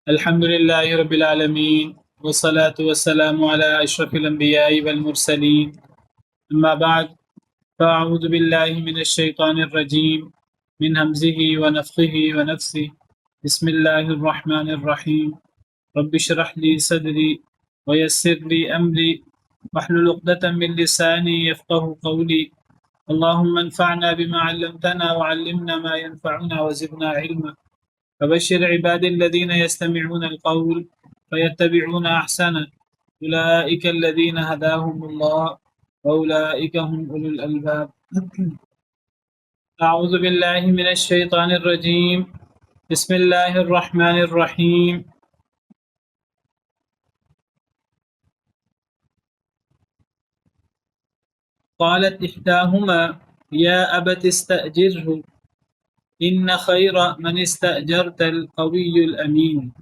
الحمد لله رب العالمين والصلاة والسلام على أشرف الأنبياء والمرسلين أما بعد فأعوذ بالله من الشيطان الرجيم من همزه ونفخه ونفسه بسم الله الرحمن الرحيم رب اشرح لي صدري ويسر لي أمري واحلل عقدة من لساني يفقه قولي اللهم انفعنا بما علمتنا وعلمنا ما ينفعنا وزدنا علما فبشر عبادي الذين يستمعون القول فيتبعون أحسنه أولئك الذين هداهم الله وأولئك هم أولو الألباب أعوذ بالله من الشيطان الرجيم بسم الله الرحمن الرحيم قالت إحداهما يا أبت استأجره إن خير من استأجرت القوي الأمين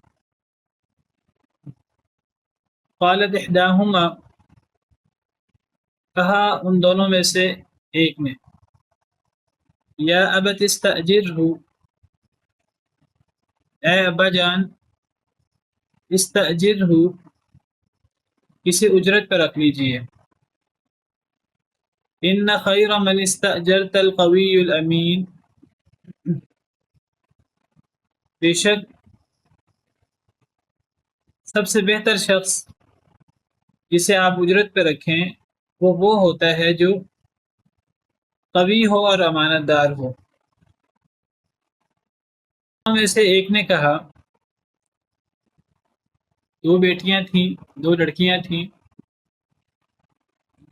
قالت إحداهما کہا ان دونوں میں سے ایک نے یا ابت استأجرہ اے ابا جان استأجرہ کسی اجرت پر رکھ لیجئے ان خیر من استأجرت القوی الامین بے شک سب سے بہتر شخص جسے آپ اجرت پہ رکھیں وہ ہوتا ہے جو قوی ہو اور امانت دار ہو۔ میں سے ایک نے کہا دو بیٹیاں تھیں، دو لڑکیاں تھیں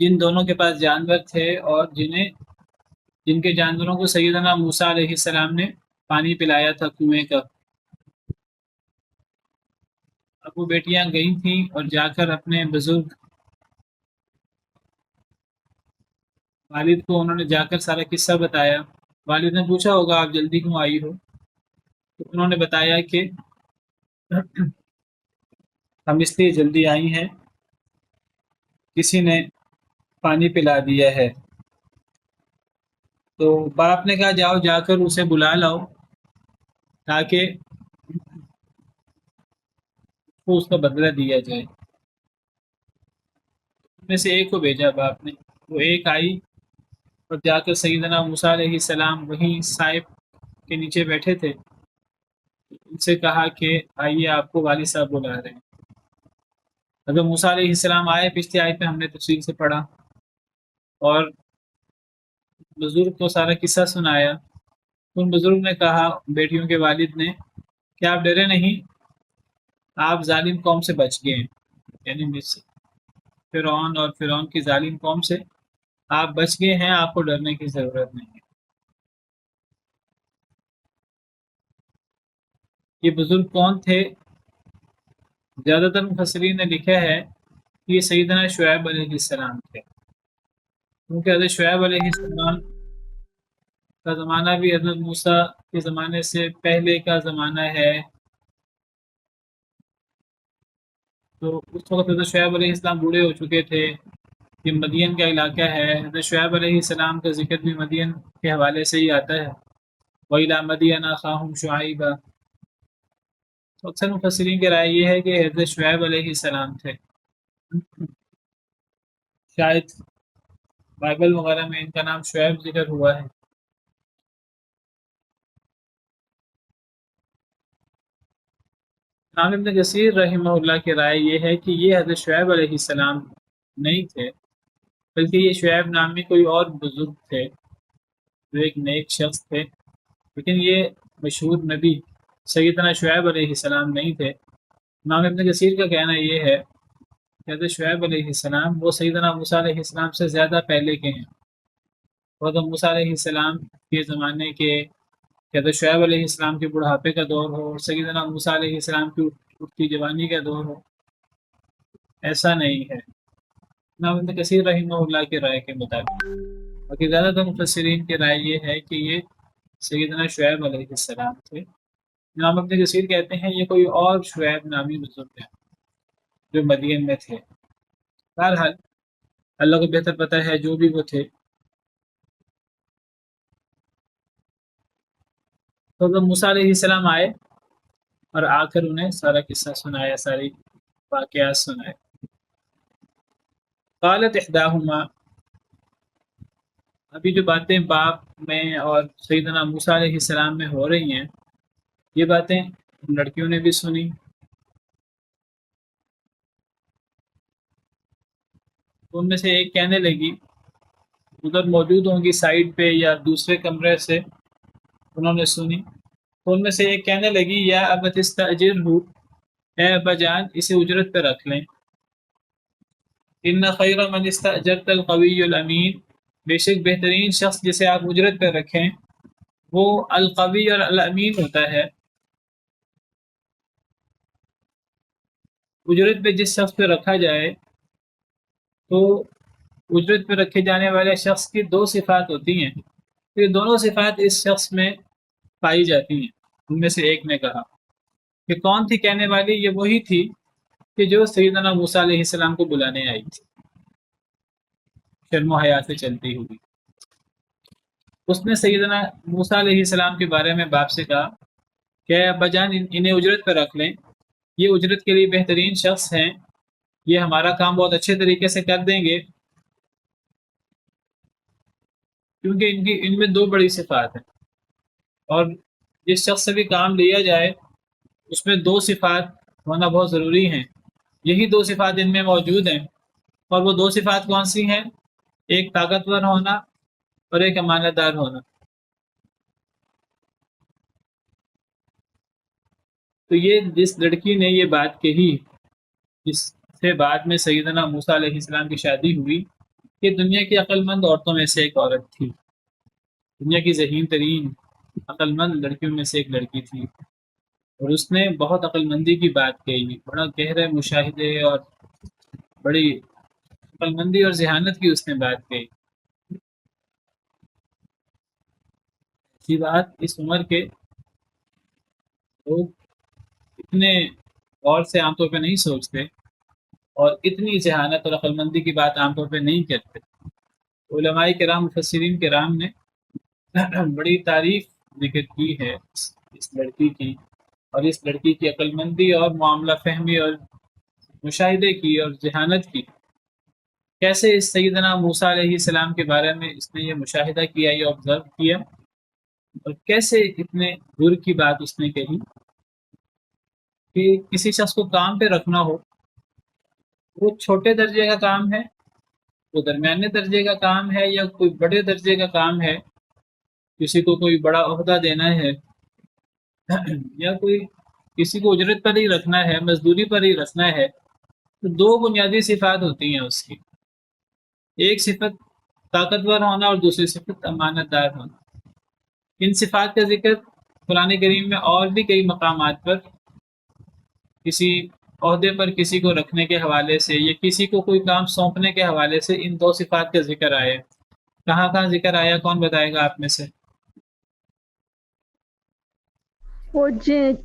جن دونوں کے پاس جانور تھے اور جن کے جانوروں کو سیدنا موسیٰ علیہ السلام نے پانی پلایا تھا کنویں کا۔ اب وہ بیٹیاں گئی تھیں اور جا کر اپنے بزرگ والد کو انہوں نے جا کر سارا قصہ بتایا۔ والد نے پوچھا ہوگا آپ جلدی کیوں آئی ہو؟ تو انہوں نے بتایا کہ ہم اس لیے جلدی آئی ہیں، کسی نے پانی پلا دیا ہے۔ تو باپ نے کہا جاؤ جا کر اسے بلا لاؤ تاکہ اس کا بدلہ دیا جائے۔ ان میں سے ایک کو بھیجا باپ نے، وہ ایک آئی اور جا کر سیدنا موسیٰ علیہ السلام وہیں سائب کے نیچے بیٹھے تھے، ان سے کہا کہ آئیے آپ کو والد صاحب بلا رہے ہیں۔ اگر موسیٰ علیہ السلام آئے، پچھلی آیت میں ہم نے تفصیل سے پڑھا اور بزرگ کو سارا قصہ سنایا۔ ان بزرگ نے کہا بیٹیوں کے والد نے کہ آپ ڈرے نہیں، آپ ظالم قوم سے بچ گئے ہیں، یعنی مصر فرعون اور فرعون کی ظالم قوم سے آپ بچ گئے ہیں، آپ کو ڈرنے کی ضرورت نہیں ہے۔ یہ بزرگ کون تھے؟ زیادہ تر مفسرین نے لکھا ہے کہ یہ سیدنا شعیب علیہ السلام تھے، کیونکہ حضرت شعیب علیہ السلام کا زمانہ بھی حضرت موسیٰ کے زمانے سے پہلے کا زمانہ ہے، تو اس وقت حضرت شعیب علیہ السلام بوڑھے ہو چکے تھے۔ یہ مدین کا علاقہ ہے، حضرت شعیب علیہ السلام کا ذکر بھی مدین کے حوالے سے ہی آتا ہے، وَإِلَىٰ مَدْيَنَ أَخَاهُمْ شُعَيْبًا۔ تو اکثر مفسرین کی رائے یہ ہے کہ حضرت شعیب علیہ السلام تھے، شاید بائبل وغیرہ میں ان کا نام شعیب ذکر ہوا ہے۔ امام ابن کثیر رحمہ اللہ کی رائے یہ ہے کہ یہ حضرت شعیب علیہ السلام نہیں تھے، بلکہ یہ شعیب نامی کوئی اور بزرگ تھے جو ایک نیک شخص تھے، لیکن یہ مشہور نبی سیدنا شعیب علیہ السلام نہیں تھے۔ امام ابن کثیر کا کہنا یہ ہے کہ حضرت شعیب علیہ السلام وہ سیدنا موسیٰ علیہ السلام سے زیادہ پہلے کے ہیں۔ حضرت موسیٰ علیہ السلام کے زمانے کے حضرت شعیب علیہ السلام کے بڑھاپے کا دور ہو اور سیدنا موسیٰ علیہ السلام کی اٹھتی جوانی کا دور ہو، ایسا نہیں ہے امام ابن کثیر رحمہ اللہ کی رائے کے مطابق۔ باقی زیادہ تر مفسرین کی رائے یہ ہے کہ یہ سیدنا شعیب علیہ السلام تھے۔ امام ابن کثیر کہتے ہیں یہ کوئی اور شعیب نامی بزرگ ہے جو مدین میں تھے۔ بہرحال اللہ کو بہتر پتہ ہے جو بھی وہ تھے۔ تو جب موسیٰ علیہ السلام آئے اور آ کر انہیں سارا قصہ سنایا، ساری واقعات سنائے۔ قالت احداہما، ابھی جو باتیں باپ میں اور سیدنا موسیٰ علیہ السلام میں ہو رہی ہیں، یہ باتیں لڑکیوں نے بھی سنی۔ ان میں سے ایک کہنے لگی، ادھر موجود ہوں گی سائڈ پہ یا دوسرے کمرے سے انہوں نے سنی، تو ان میں سے ایک کہنے لگی، یا ابت استاجرہ، اے ابا جان اسے اجرت پہ رکھ لیں، ان خیر من استاجرت القوی الامین، بے شک بہترین شخص جسے آپ اجرت پہ رکھیں وہ القوی اور الامین ہوتا ہے۔ اجرت پہ جس شخص پہ رکھا جائے تو اجرت پہ رکھے جانے والے شخص کی دو صفات ہوتی ہیں، تو یہ دونوں صفات اس شخص میں پائی جاتی ہیں۔ ان میں سے ایک نے کہا کہ کون تھی کہنے والی؟ یہ وہی تھی کہ جو سیدنا موسیٰ علیہ السلام کو بلانے آئی تھی، شرم و حیا سے چلتی ہوئی۔ اس نے سیدنا موسیٰ علیہ السلام کے بارے میں باپ سے کہا کہ ابا جان انہیں اجرت پہ رکھ لیں، یہ اجرت کے لیے بہترین شخص ہیں، یہ ہمارا کام بہت اچھے طریقے سے کر دیں گے، کیونکہ ان میں دو بڑی صفات ہیں، اور جس شخص سے بھی کام لیا جائے اس میں دو صفات ہونا بہت ضروری ہیں، یہی دو صفات ان میں موجود ہیں۔ اور وہ دو صفات کون سی ہیں؟ ایک طاقتور ہونا اور ایک امانت دار ہونا۔ تو یہ جس لڑکی نے یہ بات کہی جس سے بعد میں سیدنا موسیٰ علیہ السلام کی شادی ہوئی، یہ دنیا کی عقل مند عورتوں میں سے ایک عورت تھی، دنیا کی ذہین ترین عقل مند لڑکیوں میں سے ایک لڑکی تھی، اور اس نے بہت عقل مندی کی بات کہی، بڑا گہرے مشاہدے اور بڑی عقل مندی اور ذہانت کی اس نے بات کہی۔ اسی بات اس عمر کے لوگ اتنے غور سے عام طور پہ نہیں سوچتے اور اتنی ذہانت اور عقل مندی کی بات عام طور پہ نہیں کرتے۔ علماء کرام، مفسرین کرام نے بڑی تعریف ذکر کی ہے اس لڑکی کی، اور اس لڑکی کی عقل مندی اور معاملہ فہمی اور مشاہدے کی اور ذہانت کی، کیسے اس سیدنا موسیٰ علیہ السلام کے بارے میں اس نے یہ مشاہدہ کیا، یہ آبزرو کیا، اور کیسے اتنے دور کی بات اس نے کہی کہ کسی شخص کو کام پہ رکھنا ہو، وہ چھوٹے درجے کا کام ہے، وہ درمیانے درجے کا کام ہے، یا کوئی بڑے درجے کا کام ہے، کسی کو کوئی بڑا عہدہ دینا ہے، یا کوئی کسی کو اجرت پر ہی رکھنا ہے، مزدوری پر ہی رکھنا ہے، تو دو بنیادی صفات ہوتی ہیں اس کی، ایک صفت طاقتور ہونا اور دوسری صفت امانت دار ہونا۔ ان صفات کا ذکر قرآن کریم میں اور بھی کئی مقامات پر کسی عہدے پر کسی کو رکھنے کے حوالے سے یا کسی کو کوئی کام سونپنے کے حوالے سے ان دو صفات کا ذکر آیا۔ کہاں کہاں ذکر آیا، کون بتائے گا آپ میں سے؟ وہ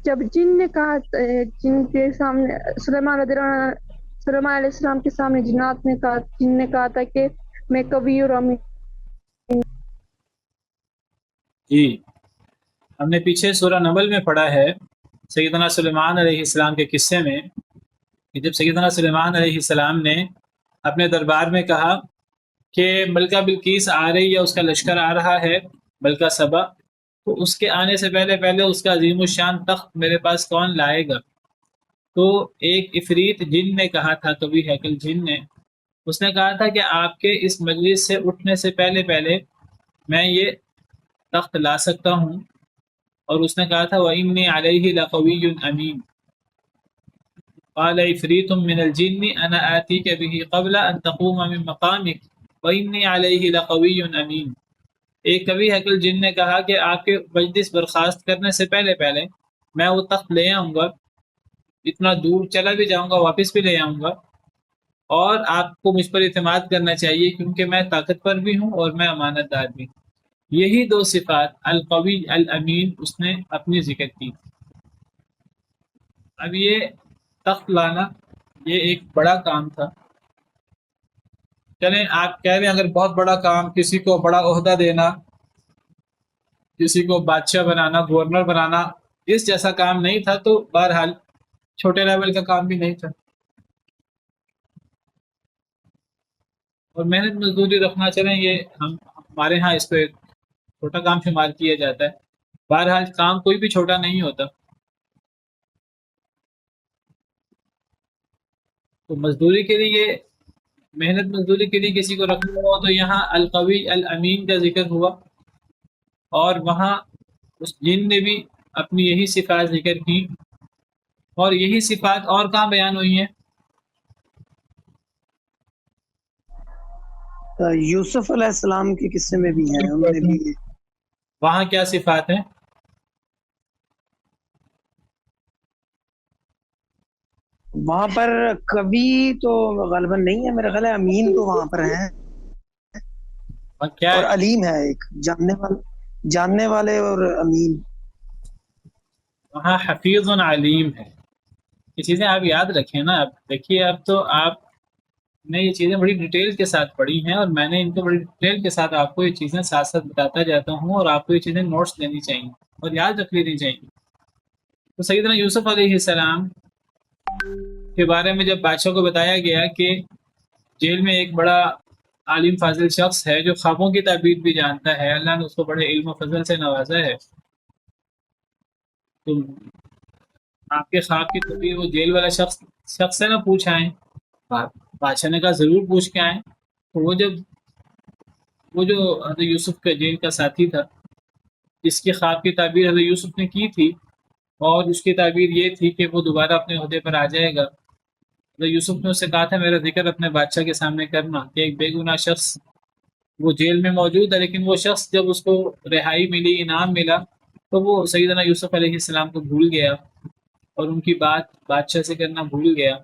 جب جن نے کہا، جن کے سامنے سلیمان علیہ السلام کے سامنے جنات نے کہا، جن نے کہا تھا کہ میں قوی اور امین۔ جی، ہم نے پیچھے سورہ نمل میں پڑھا ہے سیدنا سلیمان علیہ السلام کے قصے میں، کہ جب سیدنا سلیمان علیہ السلام نے اپنے دربار میں کہا کہ ملکہ بلقیس آ رہی ہے، اس کا لشکر آ رہا ہے، ملکہ سبا، تو اس کے آنے سے پہلے پہلے اس کا عظیم الشان تخت میرے پاس کون لائے گا؟ تو ایک عفریت جن نے کہا تھا، کبھی ہیکل جن نے، اس نے کہا تھا کہ آپ کے اس مجلس سے اٹھنے سے پہلے پہلے میں یہ تخت لا سکتا ہوں، اور اس نے کہا تھا وَإِنِّي عَلَيْهِ لَقَوِيٌّ أَمِينٌ قَالَ عِفْرِيتٌ مِّنَ الْجِنِّ أَنَا آتِيكَ بِهِ قَبْلَ أَن تَقُومَ مِن مَّقَامِكَ وَإِنِّي عَلَيْهِ لَقَوِيٌّ أَمِينٌ۔ ایک کبھی ہیکل جن نے کہا کہ آپ کے مجلس برخاست کرنے سے پہلے پہلے میں وہ تخت لے آؤں گا، اتنا دور چلا بھی جاؤں گا، واپس بھی لے آؤں گا، اور آپ کو مجھ پر اعتماد کرنا چاہیے کیونکہ میں طاقتور بھی ہوں اور میں امانت دار بھی ہوں۔ یہی دو صفات القوی الامین اس نے اپنی ذکر کی۔ اب یہ تخت لانا یہ ایک بڑا کام تھا۔ چلیں آپ کہہ رہے ہیں اگر بہت بڑا کام، کسی کو بڑا عہدہ دینا، کسی کو بادشاہ بنانا، گورنر بنانا اس جیسا کام نہیں تھا، تو بہرحال چھوٹے لیول کا کام بھی نہیں تھا. اور محنت مزدوری رکھنا چلیں، یہ ہمارے ہاں اس کو ایک چھوٹا کام شمار کیا جاتا ہے. بہرحال کام کوئی بھی چھوٹا نہیں ہوتا. تو مزدوری کے لیے، محنت مزدوری کے لیے کسی کو رکھنا ہوا تو یہاں القوی الامین کا ذکر ہوا، اور وہاں اس جن نے بھی اپنی یہی صفات ذکر کی. اور یہی صفات اور کہاں بیان ہوئی ہیں؟ یوسف علیہ السلام کے قصے میں بھی ہیں، انہوں نے بھی. وہاں کیا صفات ہیں؟ وہاں پر کبھی تو غالباً نہیں ہے، میرا خیال ہے امین تو وہاں پر ہیں، اور کیا اور ہے؟ علیم ہے ایک جاننے والے اور امین. وہاں حفیظ علیم ہے. یہ چیزیں آپ یاد رکھیں نا. اب دیکھیے، اب تو آپ نے یہ چیزیں بڑی ڈیٹیل کے ساتھ پڑھی ہیں، اور میں نے ان کو بڑی ڈیٹیل کے ساتھ آپ کو یہ چیزیں ساتھ ساتھ بتاتا جاتا ہوں، اور آپ کو یہ چیزیں نوٹس لینی چاہیے اور یاد رکھ لینی چاہیے. تو سیدنا یوسف علیہ السلام کے بارے میں جب بادشاہ کو بتایا گیا کہ جیل میں ایک بڑا عالم فاضل شخص ہے جو خوابوں کی تعبیر بھی جانتا ہے، اللہ نے اس کو بڑے علم و فضل سے نوازا ہے، تو آپ کے خواب کی تعبیر وہ جیل والا شخص سے نہ پوچھ آئیں. بادشاہ نے کہا ضرور پوچھ کے آئیں. تو وہ جو حضرت یوسف کا جیل کا ساتھی تھا، جس کی خواب کی تعبیر حضرت یوسف نے کی تھی، اور اس کی تعبیر یہ تھی کہ وہ دوبارہ اپنے عہدے پر آ جائے گا. حضرت یوسف نے اس سے کہا تھا میرا ذکر اپنے بادشاہ کے سامنے کرنا کہ ایک بے گناہ شخص وہ جیل میں موجود ہے، لیکن وہ شخص جب اس کو رہائی ملی، انعام ملا، تو وہ سیدنا یوسف علیہ السلام کو بھول گیا اور ان کی بات بادشاہ سے کرنا بھول گیا.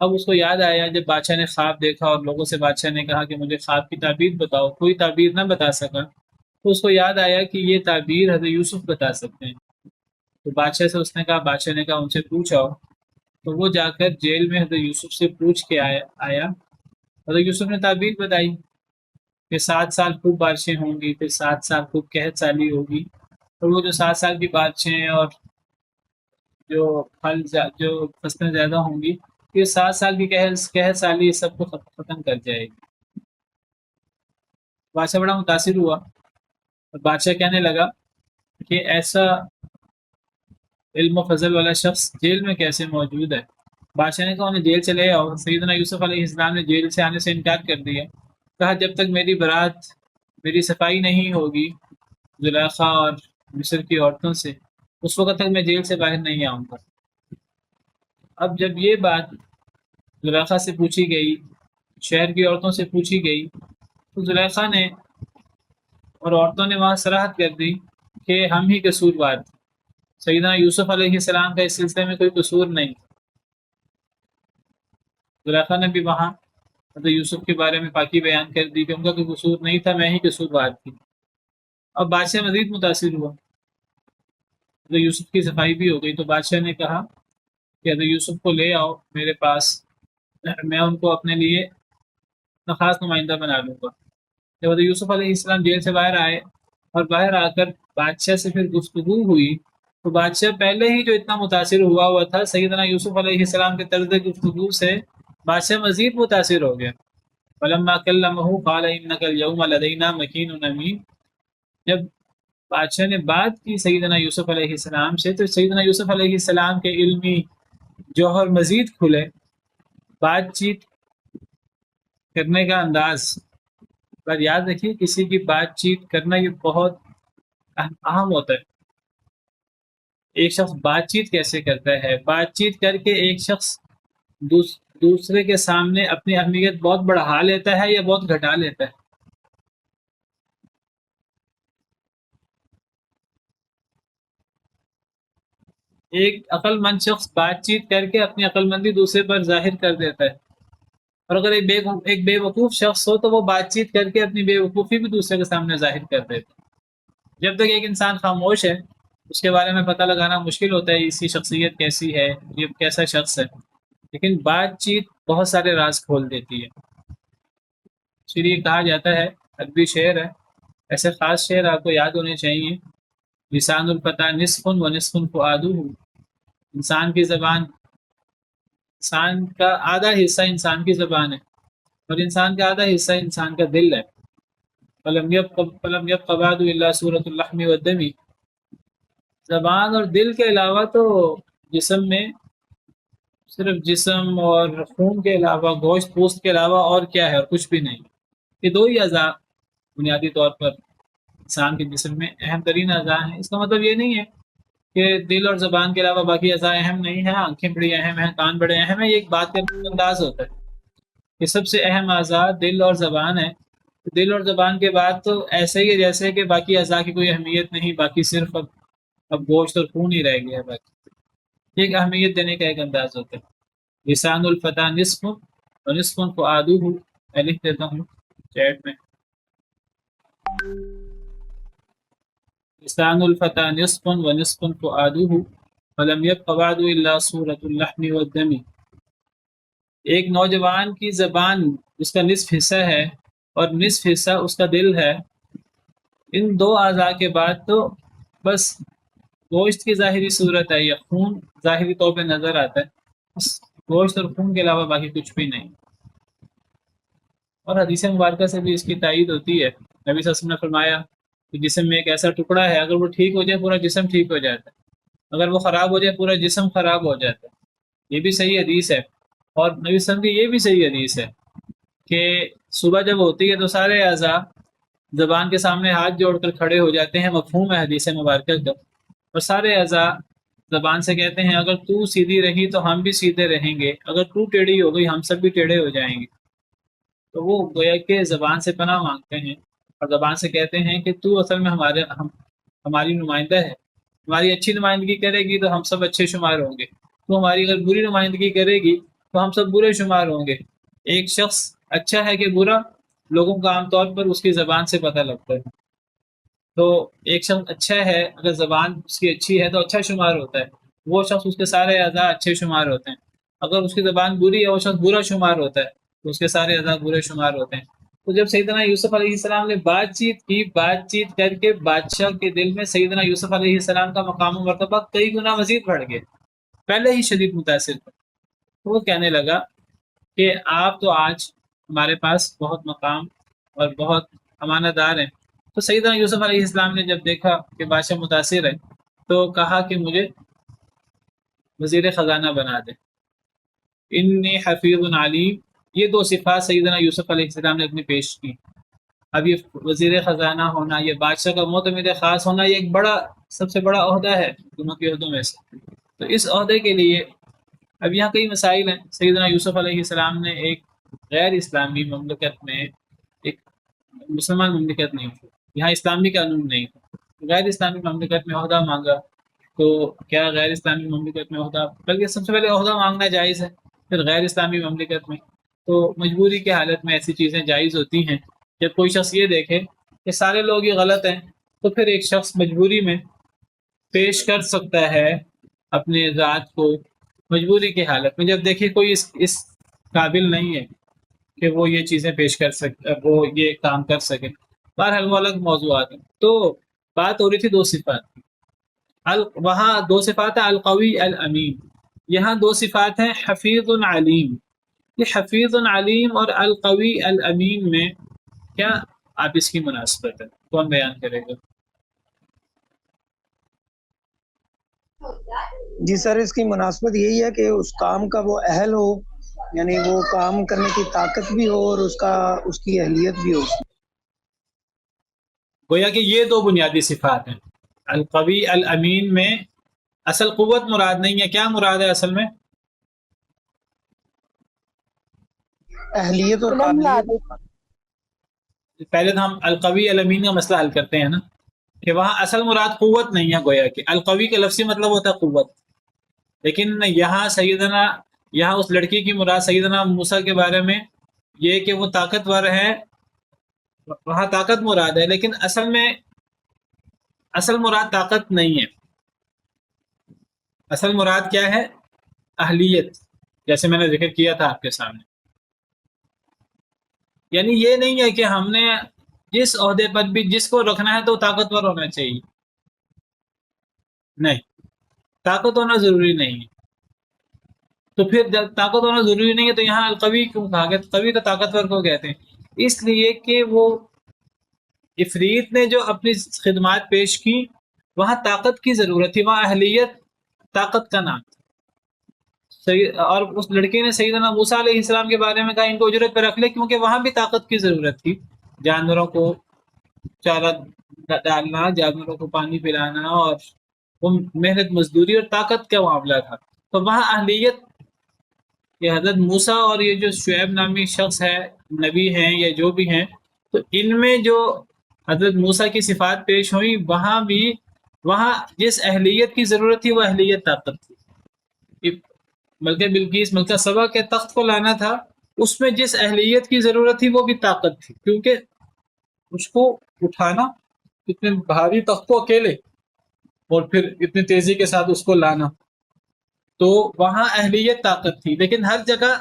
اب اس کو یاد آیا جب بادشاہ نے خواب دیکھا اور لوگوں سے بادشاہ نے کہا کہ مجھے خواب کی تعبیر بتاؤ، کوئی تعبیر نہ بتا سکا، تو اس کو یاد آیا کہ یہ تعبیر حضرت یوسف بتا سکتے ہیں. تو بادشاہ سے اس نے کہا، بادشاہ نے کہا ان سے پوچھاؤ. تو وہ جا کر جیل میں حضرت یوسف سے پوچھ کے آیا. حضرت یوسف نے تعبیر بتائی کہ 7 سال خوب بارشیں ہوں گی، پھر 7 سال خوب قحط سالی ہوگی، اور وہ جو 7 سال کی بارشیں اور جو جو فصلیں زیادہ ہوں گی، یہ 7 سال کی قحط سالی سب کو ختم کر جائے گی. بادشاہ بڑا متاثر ہوا، اور بادشاہ کہنے لگا کہ ایسا علم و فضل والا شخص جیل میں کیسے موجود ہے. بادشاہ نے کہا انہیں جیل چلے آؤ. سیدنا یوسف علیہ السلام نے جیل سے آنے سے انکار کر دیا. کہا جب تک میری برات، میری صفائی نہیں ہوگی زلیخا اور مصر کی عورتوں سے، اس وقت تک میں جیل سے باہر نہیں آؤں گا. اب جب یہ بات زلیخا سے پوچھی گئی، شہر کی عورتوں سے پوچھی گئی، تو زلیخا نے اور عورتوں نے وہاں صراحت کر دی کہ ہم ہی قصوروار تھے. سیدنا یوسف علیہ السلام کا اس سلسلے میں کوئی قصور نہیں. زلیخا نے بھی وہاں حضرت یوسف کے بارے میں پاکی بیان کر دی کہ ان کا کوئی قصور نہیں تھا، میں ہی قصوروار تھی. اب بادشاہ مزید متاثر ہوا، حضرت یوسف کی صفائی بھی ہو گئی. تو بادشاہ نے کہا کہ حضرت یوسف کو لے آؤ میرے پاس، میں ان کو اپنے لیے خاص نمائندہ بنا لوں گا. جب حضرت یوسف علیہ السلام جیل سے باہر آئے اور باہر آ کر بادشاہ سے پھر گفتگو ہوئی، تو بادشاہ پہلے ہی جو اتنا متاثر ہوا تھا سیدنا یوسف علیہ السلام کے طرز گفتگو سے، بادشاہ مزید متاثر ہو گیا. فلما کلمہ قال انک اليوم لدینا مکین امین. جب بادشاہ نے بات کی سیدنا یوسف علیہ السلام سے، تو سیدنا یوسف علیہ السلام کے علمی جوہر مزید کھلے. بات چیت کرنے کا انداز، پر یاد رکھیے کسی کی بات چیت کرنا یہ بہت اہم ہوتا ہے. ایک شخص بات چیت کیسے کرتا ہے؟ بات چیت کر کے ایک شخص دوسرے کے سامنے اپنی اہمیت بہت بڑھا لیتا ہے یا بہت گھٹا لیتا ہے. ایک عقل مند شخص بات چیت کر کے اپنی عقل مندی دوسرے پر ظاہر کر دیتا ہے، اور اگر ایک بے وقوف شخص ہو تو وہ بات چیت کر کے اپنی بے وقوفی بھی دوسرے کے سامنے ظاہر کر دیتا ہے. جب تک ایک انسان خاموش ہے اس کے بارے میں پتہ لگانا مشکل ہوتا ہے اس کی شخصیت کیسی ہے، یہ کیسا شخص ہے. لیکن بات چیت بہت سارے راز کھول دیتی ہے. اس لیے کہا جاتا ہے، ادبی شعر ہے، ایسے خاص شعر آپ کو یاد ہونے چاہیے لسان الفتى نصف ونصف فؤاده، انسان کی زبان، انسان کا آدھا حصہ انسان کی زبان ہے اور انسان کا آدھا حصہ انسان کا دل ہے. فلم يبق بعد الا صورۃ اللحم والدم، زبان اور دل کے علاوہ تو جسم میں صرف جسم اور خون کے علاوہ، گوشت پوست کے علاوہ اور کیا ہے؟ اور کچھ بھی نہیں. یہ دو ہی اعضاء بنیادی طور پر انسان کے جسم میں اہم ترین اعضاء ہیں. اس کا مطلب یہ نہیں ہے کہ دل اور زبان کے علاوہ باقی اعضاء اہم نہیں ہیں. آنکھیں بڑی اہم ہیں، کان بڑے اہم ہیں، یہ ایک بات کرنے کا انداز ہوتا ہے کہ سب سے اہم اعضاء دل اور زبان ہے. دل اور زبان کے بعد تو ایسے ہی ہے جیسے کہ باقی اعضاء کی کوئی اہمیت نہیں، باقی صرف اب گوشت اور خون ہی رہ گیا ہے. باقی ایک اہمیت دینے کا ایک انداز ہوتا ہے. لسان الفتى نصف ونصف فؤاده، میں لکھ دیتا ہوں چیٹ میں. لسان الفتى نصف ونصف فؤاده فلم يبق بعد الا صورة اللحم والدم. ایک نوجوان کی زبان اس کا نصف حصہ ہے اور نصف حصہ اس کا دل ہے. ان دو اعضاء کے بعد تو بس گوشت کی ظاہری صورت ہے یا خون ظاہری طور پہ نظر آتا ہے، بس گوشت اور خون کے علاوہ باقی کچھ بھی نہیں. اور حدیث مبارکہ سے بھی اس کی تائید ہوتی ہے. نبی صلی اللہ علیہ وسلم نے فرمایا کہ جسم میں ایک ایسا ٹکڑا ہے، اگر وہ ٹھیک ہو جائے پورا جسم ٹھیک ہو جاتا ہے، اگر وہ خراب ہو جائے پورا جسم خراب ہو جاتا ہے. یہ بھی صحیح حدیث ہے. اور نبی صلی اللہ علیہ وسلم کی یہ بھی صحیح حدیث ہے کہ صبح جب ہوتی ہے تو سارے اعضاء زبان کے سامنے ہاتھ جوڑ کر کھڑے ہو جاتے ہیں، مفہوم ہے حدیث مبارکہ کا. اور سارے اعضاء زبان سے کہتے ہیں اگر تو سیدھی رہی تو ہم بھی سیدھے رہیں گے، اگر تو ٹیڑھی ہو گئی ہم سب بھی ٹیڑھے ہو جائیں گے. تو وہ گویا کہ زبان سے پناہ مانگتے ہیں اور زبان سے کہتے ہیں کہ تو اصل میں ہماری نمائندہ ہے. ہماری اچھی نمائندگی کرے گی تو ہم سب اچھے شمار ہوں گے، تو ہماری اگر بری نمائندگی کرے گی تو ہم سب برے شمار ہوں گے. ایک شخص اچھا ہے کہ برا، لوگوں کا عام طور پر اس کی زبان سے پتہ لگتا ہے. تو ایک شخص اچھا ہے، اگر زبان اس کی اچھی ہے تو اچھا شمار ہوتا ہے، وہ شخص اس کے سارے اعضاء اچھے شمار ہوتے ہیں. اگر اس کی زبان بری ہے وہ شخص برا شمار ہوتا ہے تو اس کے سارے اعضاء برے شمار ہوتے ہیں. تو جب سیدنا یوسف علیہ السلام نے بات چیت کر کے بادشاہ کے دل میں سیدنا یوسف علیہ السلام کا مقام و مرتبہ کئی گنا مزید بڑھ گئے. پہلے ہی شدید متاثر تھا، تو وہ کہنے لگا کہ آپ تو آج ہمارے پاس بہت مقام اور بہت امانت دار ہیں. تو سیدنا یوسف علیہ السلام نے جب دیکھا کہ بادشاہ متاثر ہے تو کہا کہ مجھے وزیر خزانہ بنا دے. انی حفیظ علیم، یہ دو صفات سیدنا یوسف علیہ السلام نے اپنی پیش کی. اب یہ وزیر خزانہ ہونا، یہ بادشاہ کا معتمد خاص ہونا، یہ ایک بڑا، سب سے بڑا عہدہ ہے دونوں کے عہدوں میں سے. تو اس عہدے کے لیے اب یہاں کئی مسائل ہیں. سیدنا یوسف علیہ السلام نے ایک غیر اسلامی مملکت میں، ایک مسلمان مملکت نہیں تھی، یہاں اسلامی قانون نہیں تھا، غیر اسلامی مملکت میں عہدہ مانگا. تو کیا غیر اسلامی مملکت میں عہدہ، بلکہ سب سے پہلے عہدہ مانگنا جائز ہے، پھر غیر اسلامی مملکت میں تو مجبوری کی حالت میں ایسی چیزیں جائز ہوتی ہیں. جب کوئی شخص یہ دیکھے کہ سارے لوگ یہ غلط ہیں تو پھر ایک شخص مجبوری میں پیش کر سکتا ہے اپنے ذات کو، مجبوری کی حالت میں جب دیکھے کوئی اس قابل نہیں ہے کہ وہ یہ چیزیں پیش کر سکے، وہ یہ کام کر سکے. بہرحال وہ الگ موضوعات ہیں. تو بات ہو رہی تھی دو صفات کی. وہاں دو صفات ہیں القوی الامین، یہاں دو صفات ہیں حفیظ علیم. یہ حفیظ علیم اور القوی الامین میں کیا آپ اس کی مناسبت ہے؟ کون بیان کرے گا؟ جی سر، اس کی مناسبت یہی ہے کہ اس کام کا وہ اہل ہو، یعنی وہ کام کرنے کی طاقت بھی ہو اور اس کی اہلیت بھی ہو. گویا کہ یہ دو بنیادی صفات ہیں. القوی الامین میں اصل قوت مراد نہیں ہے، کیا مراد ہے اصل میں؟ اہلیت اور قابلیت. پہلے تو ہم القوی الامین کا مسئلہ حل کرتے ہیں نا، کہ وہاں اصل مراد قوت نہیں ہے. گویا کہ القوی کا لفظی مطلب ہوتا ہے قوت، لیکن یہاں اس لڑکی کی مراد سیدنا موسیٰ کے بارے میں یہ کہ وہ طاقتور ہے، وہاں طاقت مراد ہے، لیکن اصل مراد طاقت نہیں ہے. اصل مراد کیا ہے؟ اہلیت، جیسے میں نے ذکر کیا تھا آپ کے سامنے. یعنی یہ نہیں ہے کہ ہم نے جس عہدے پر بھی جس کو رکھنا ہے تو طاقتور ہونا چاہیے. نہیں، طاقت ہونا ضروری نہیں ہے. تو پھر جب طاقت ہونا ضروری نہیں ہے تو یہاں القوی کیوں کہا گیا؟ قوی تو طاقتور کو کہتے ہیں. اس لیے کہ وہ عفریت نے جو اپنی خدمات پیش کی وہاں طاقت کی ضرورت تھی، وہاں اہلیت طاقت کا نام تھا. اور اس لڑکے نے سیدنا موسیٰ علیہ السلام کے بارے میں کہا ان کو اجرت پہ رکھ لے، کیونکہ وہاں بھی طاقت کی ضرورت تھی. جانوروں کو چارہ ڈالنا، جانوروں کو پانی پلانا، اور وہ محنت مزدوری اور طاقت کا معاملہ تھا. تو وہاں اہلیت کہ حضرت موسیٰ اور یہ جو شعیب نامی شخص ہے، نبی ہیں یا جو بھی ہیں، تو ان میں جو حضرت موسیٰ کی صفات پیش ہوئی وہاں جس اہلیت کی ضرورت تھی وہ اہلیت طاقت تھی. ملکہ بلقیس ملکہ سبا کے تخت کو لانا تھا، اس میں جس اہلیت کی ضرورت تھی وہ بھی طاقت تھی، کیونکہ اس کو اٹھانا اتنے بھاری تخت کو اکیلے اور پھر اتنی تیزی کے ساتھ اس کو لانا، تو وہاں اہلیت طاقت تھی. لیکن ہر جگہ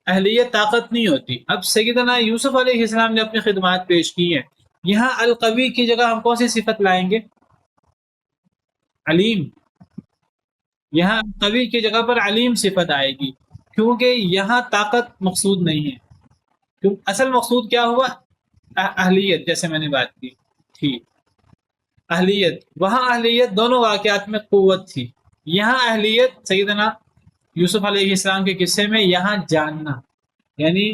اہلیت طاقت نہیں ہوتی. اب سیدنا یوسف علیہ السلام نے اپنی خدمات پیش کی ہیں، یہاں القوی کی جگہ ہم کون سی صفت لائیں گے؟ علیم. یہاں القوی کی جگہ پر علیم صفت آئے گی، کیونکہ یہاں طاقت مقصود نہیں ہے. اصل مقصود کیا ہوا؟ اہلیت، جیسے میں نے بات کی تھی اہلیت. وہاں اہلیت دونوں واقعات میں قوت تھی، یہاں اہلیت سیدنا یوسف علیہ السلام کے قصے میں یہاں جاننا، یعنی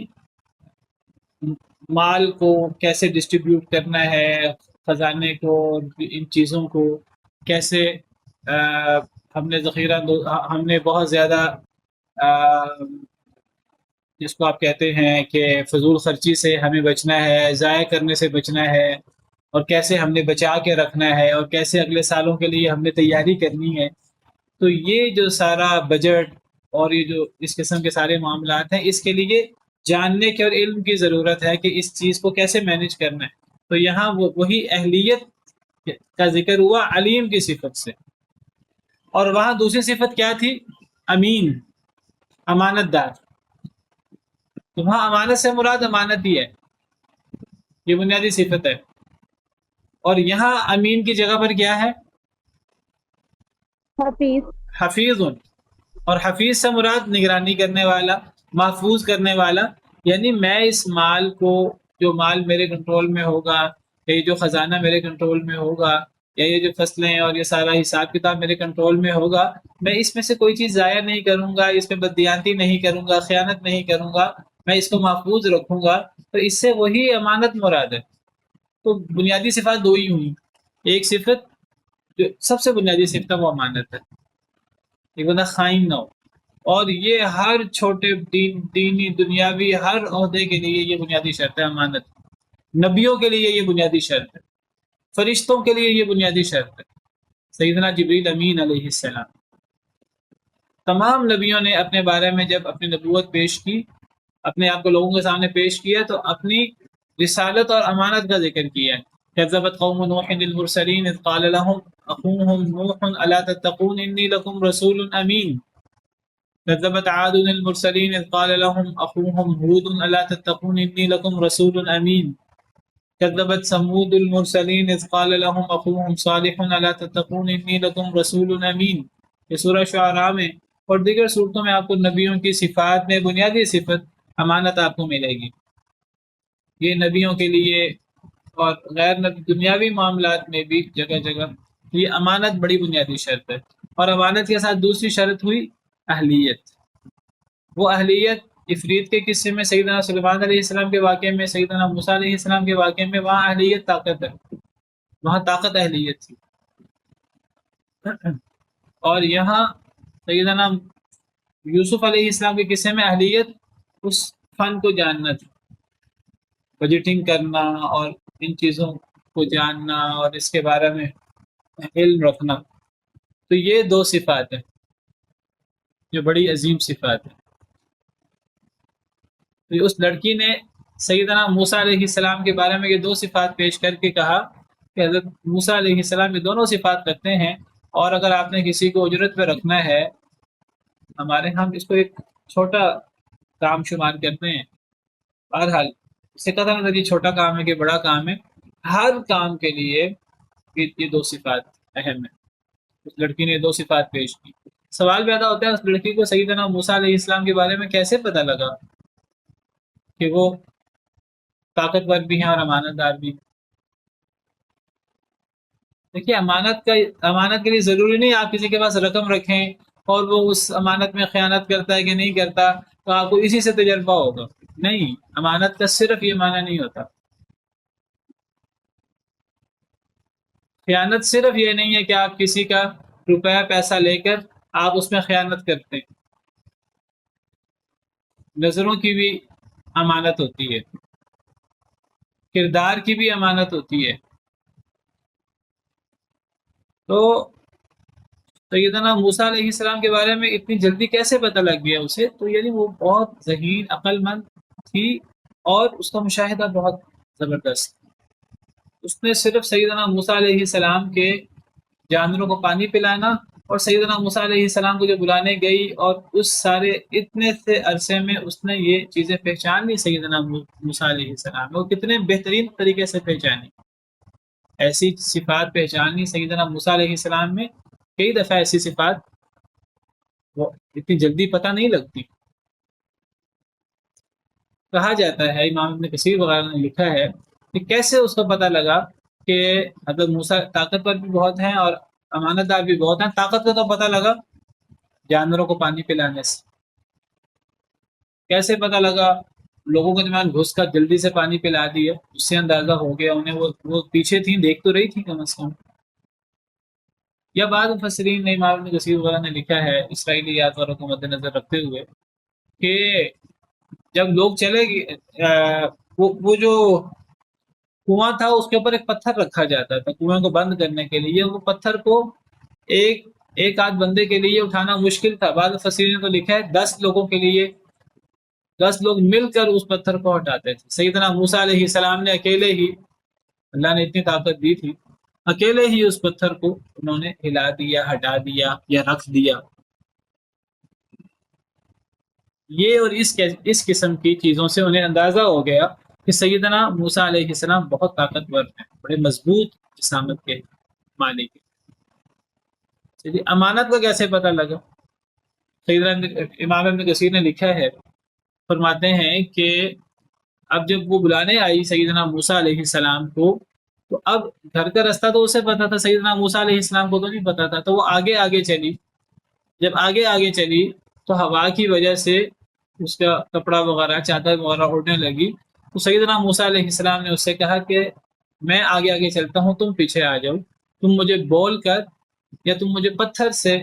مال کو کیسے ڈسٹریبیوٹ کرنا ہے، خزانے کو، ان چیزوں کو کیسے ہم نے بہت زیادہ جس کو آپ کہتے ہیں کہ فضول خرچی سے ہمیں بچنا ہے، ضائع کرنے سے بچنا ہے، اور کیسے ہم نے بچا کے رکھنا ہے، اور کیسے اگلے سالوں کے لیے ہم نے تیاری کرنی ہے. تو یہ جو سارا بجٹ اور یہ جو اس قسم کے سارے معاملات ہیں، اس کے لیے جاننے کے اور علم کی ضرورت ہے کہ اس چیز کو کیسے مینج کرنا ہے. تو یہاں وہی اہلیت کا ذکر ہوا علیم کی صفت سے. اور وہاں دوسری صفت کیا تھی؟ امین، امانت دار. تو وہاں امانت سے مراد امانت ہی ہے، یہ بنیادی صفت ہے. اور یہاں امین کی جگہ پر کیا ہے؟ حفیظ. حفیظ. اور حفیظ سے مراد نگرانی کرنے والا، محفوظ کرنے والا. یعنی میں اس مال کو، جو مال میرے کنٹرول میں ہوگا، یا یہ جو خزانہ میرے کنٹرول میں ہوگا، یا یہ جو فصلیں اور یہ سارا حساب کتاب میرے کنٹرول میں ہوگا، میں اس میں سے کوئی چیز ضائع نہیں کروں گا، اس میں بددیانتی نہیں کروں گا، خیانت نہیں کروں گا، میں اس کو محفوظ رکھوں گا. تو اس سے وہی امانت مراد ہے. تو بنیادی صفات دو ہی ہوئی. ایک صفت جو سب سے بنیادی صفت ہے وہ امانت ہے، ایک بندہ خائن نہ ہو. اور یہ ہر چھوٹے دینی دنیاوی ہر عہدے کے لیے یہ بنیادی شرط ہے، امانت. نبیوں کے لیے یہ بنیادی شرط ہے، فرشتوں کے لیے یہ بنیادی شرط ہے. سیدنا جبریل امین علیہ السلام، تمام نبیوں نے اپنے بارے میں جب اپنی نبوت پیش کی، اپنے آپ کو لوگوں کے سامنے پیش کیا، تو اپنی رسالت اور امانت کا ذکر کیا ہے. كذبت قوم نوح المرسلين اذ قال لهم اخوهم نوح الا تتقون انی لکم رسول امین. كذبت عاد المرسلين اذ قال لهم اخوهم هود الا تتقون انی لکم رسول امین. كذبت ثمود المرسلين اذ قال لهم اخوهم صالح الا تتقون انی لکم رسول امین. یہ سورہ شعراء میں اور دیگر صورتوں میں آپ کو نبیوں کی صفات میں بنیادی صفت امانت آپ کو ملے گی. یہ نبیوں کے لیے اور غیر دنیاوی معاملات میں بھی جگہ جگہ یہ امانت بڑی بنیادی شرط ہے. اور امانت کے ساتھ دوسری شرط ہوئی اہلیت. وہ اہلیت عفریت کے قصے میں، سیدنا سلیمان علیہ السلام کے واقعے میں، سیدنا موسیٰ علیہ السلام کے واقعے میں، وہاں اہلیت طاقت ہے، وہاں طاقت اہلیت تھی. اور یہاں سیدنا یوسف علیہ السلام کے قصے میں اہلیت اس فن کو جاننا تھی، بجٹنگ کرنا اور ان چیزوں کو جاننا اور اس کے بارے میں علم رکھنا. تو یہ دو صفات ہیں جو بڑی عظیم صفات ہیں. تو اس لڑکی نے سیدنا موسیٰ علیہ السلام کے بارے میں یہ دو صفات پیش کر کے کہا کہ حضرت موسیٰ علیہ السلام یہ دونوں صفات رکھتے ہیں، اور اگر آپ نے کسی کو اجرت پہ رکھنا ہے، ہمارے ہم اس کو ایک چھوٹا کام شمار کرتے ہیں. بہرحال اس سے قطع نظر یہ چھوٹا کام ہے کہ بڑا کام ہے، ہر کام کے لیے یہ دو صفات اہم ہیں. اس لڑکی نے 2 صفات پیش کی. سوال پیدا ہوتا ہے اس لڑکی کو سیدنا موسیٰ علیہ السلام کے بارے میں کیسے پتہ لگا کہ وہ طاقتور بھی ہیں اور امانت دار بھی ہیں؟ دیکھیے امانت کے لیے ضروری نہیں آپ کسی کے پاس رقم رکھیں اور وہ اس امانت میں خیانت کرتا ہے کہ نہیں کرتا تو آپ کو اسی سے تجربہ ہوگا. نہیں، امانت کا صرف یہ معنی نہیں ہوتا. خیانت صرف یہ نہیں ہے کہ آپ کسی کا روپیہ پیسہ لے کر آپ اس میں خیانت کرتے ہیں. نظروں کی بھی امانت ہوتی ہے، کردار کی بھی امانت ہوتی ہے. تو سیدنا موسیٰ علیہ السلام کے بارے میں اتنی جلدی کیسے پتہ لگ گیا اسے؟ تو یعنی وہ بہت ذہین عقل مند تھی اور اس کا مشاہدہ بہت زبردست. اس نے صرف سیدنا موسیٰ علیہ السلام کے جانوروں کو پانی پلانا اور سیدنا موسیٰ علیہ السلام کو جو بلانے گئی اور اس سارے اتنے سے عرصے میں اس نے یہ چیزیں پہچان لی. سیدنا موسیٰ علیہ السلام وہ کتنے بہترین طریقے سے پہچانی، ایسی صفات پہچانی سیدنا موسیٰ علیہ السلام میں. کئی دفعہ ایسی صفات وہ اتنی جلدی پتہ نہیں لگتی. کہا جاتا ہے، امام ابن کثیر وغیرہ نے لکھا ہے کہ کیسے اس کو پتہ لگا کہ حضرت موسیٰ طاقتور بھی بہت ہیں اور امانت دار بھی بہت ہیں. طاقت کا تو پتہ لگا جانوروں کو پانی پلانے سے. کیسے پتہ لگا؟ لوگوں کے درمیان گھس کر جلدی سے پانی پلا دیا، اس سے اندازہ ہو گیا انہیں. وہ پیچھے تھیں، دیکھ تو رہی تھی کم از کم. یا بعض مفسرین نے، امام ابن کثیر وغیرہ نے لکھا ہے اسرائیلیات والوں کو مد نظر رکھتے ہوئے کہ جب لوگ چلے گئے وہ جو کنواں تھا اس کے اوپر ایک پتھر رکھا جاتا تھا کنویں کو بند کرنے کے لیے. وہ پتھر کو ایک آدھ بندے کے لیے اٹھانا مشکل تھا. بعض مفسرین نے تو لکھا ہے 10 لوگوں کے لیے 10 لوگ مل کر اس پتھر کو ہٹاتے تھے. سیدنا موسیٰ علیہ السلام نے اکیلے ہی، اللہ نے اتنی طاقت دی تھی، اکیلے ہی اس پتھر کو انہوں نے ہلا دیا، ہٹا دیا یا رکھ دیا. یہ اور اس قسم کی چیزوں سے انہیں اندازہ ہو گیا کہ سیدنا موسیٰ علیہ السلام بہت طاقتور ہیں، بڑے مضبوط جسامت کے مالک ہیں. امانت کا کیسے پتہ لگا؟ سیدنا امام ابن کثیر نے لکھا ہے، فرماتے ہیں کہ اب جب وہ بلانے آئی سیدنا موسیٰ علیہ السلام کو تو اب گھر کا راستہ تو اسے پتا تھا، سیدنا موسیٰ علیہ السلام کو تو نہیں پتا تھا. تو وہ آگے آگے چلی. جب آگے آگے چلی تو ہوا کی وجہ سے اس کا کپڑا وغیرہ چادر وغیرہ اڑنے لگی. تو سیدنا موسیٰ علیہ السلام نے اس سے کہا کہ میں آگے آگے چلتا ہوں، تم پیچھے آ جاؤ. تم مجھے بول کر یا تم مجھے پتھر سے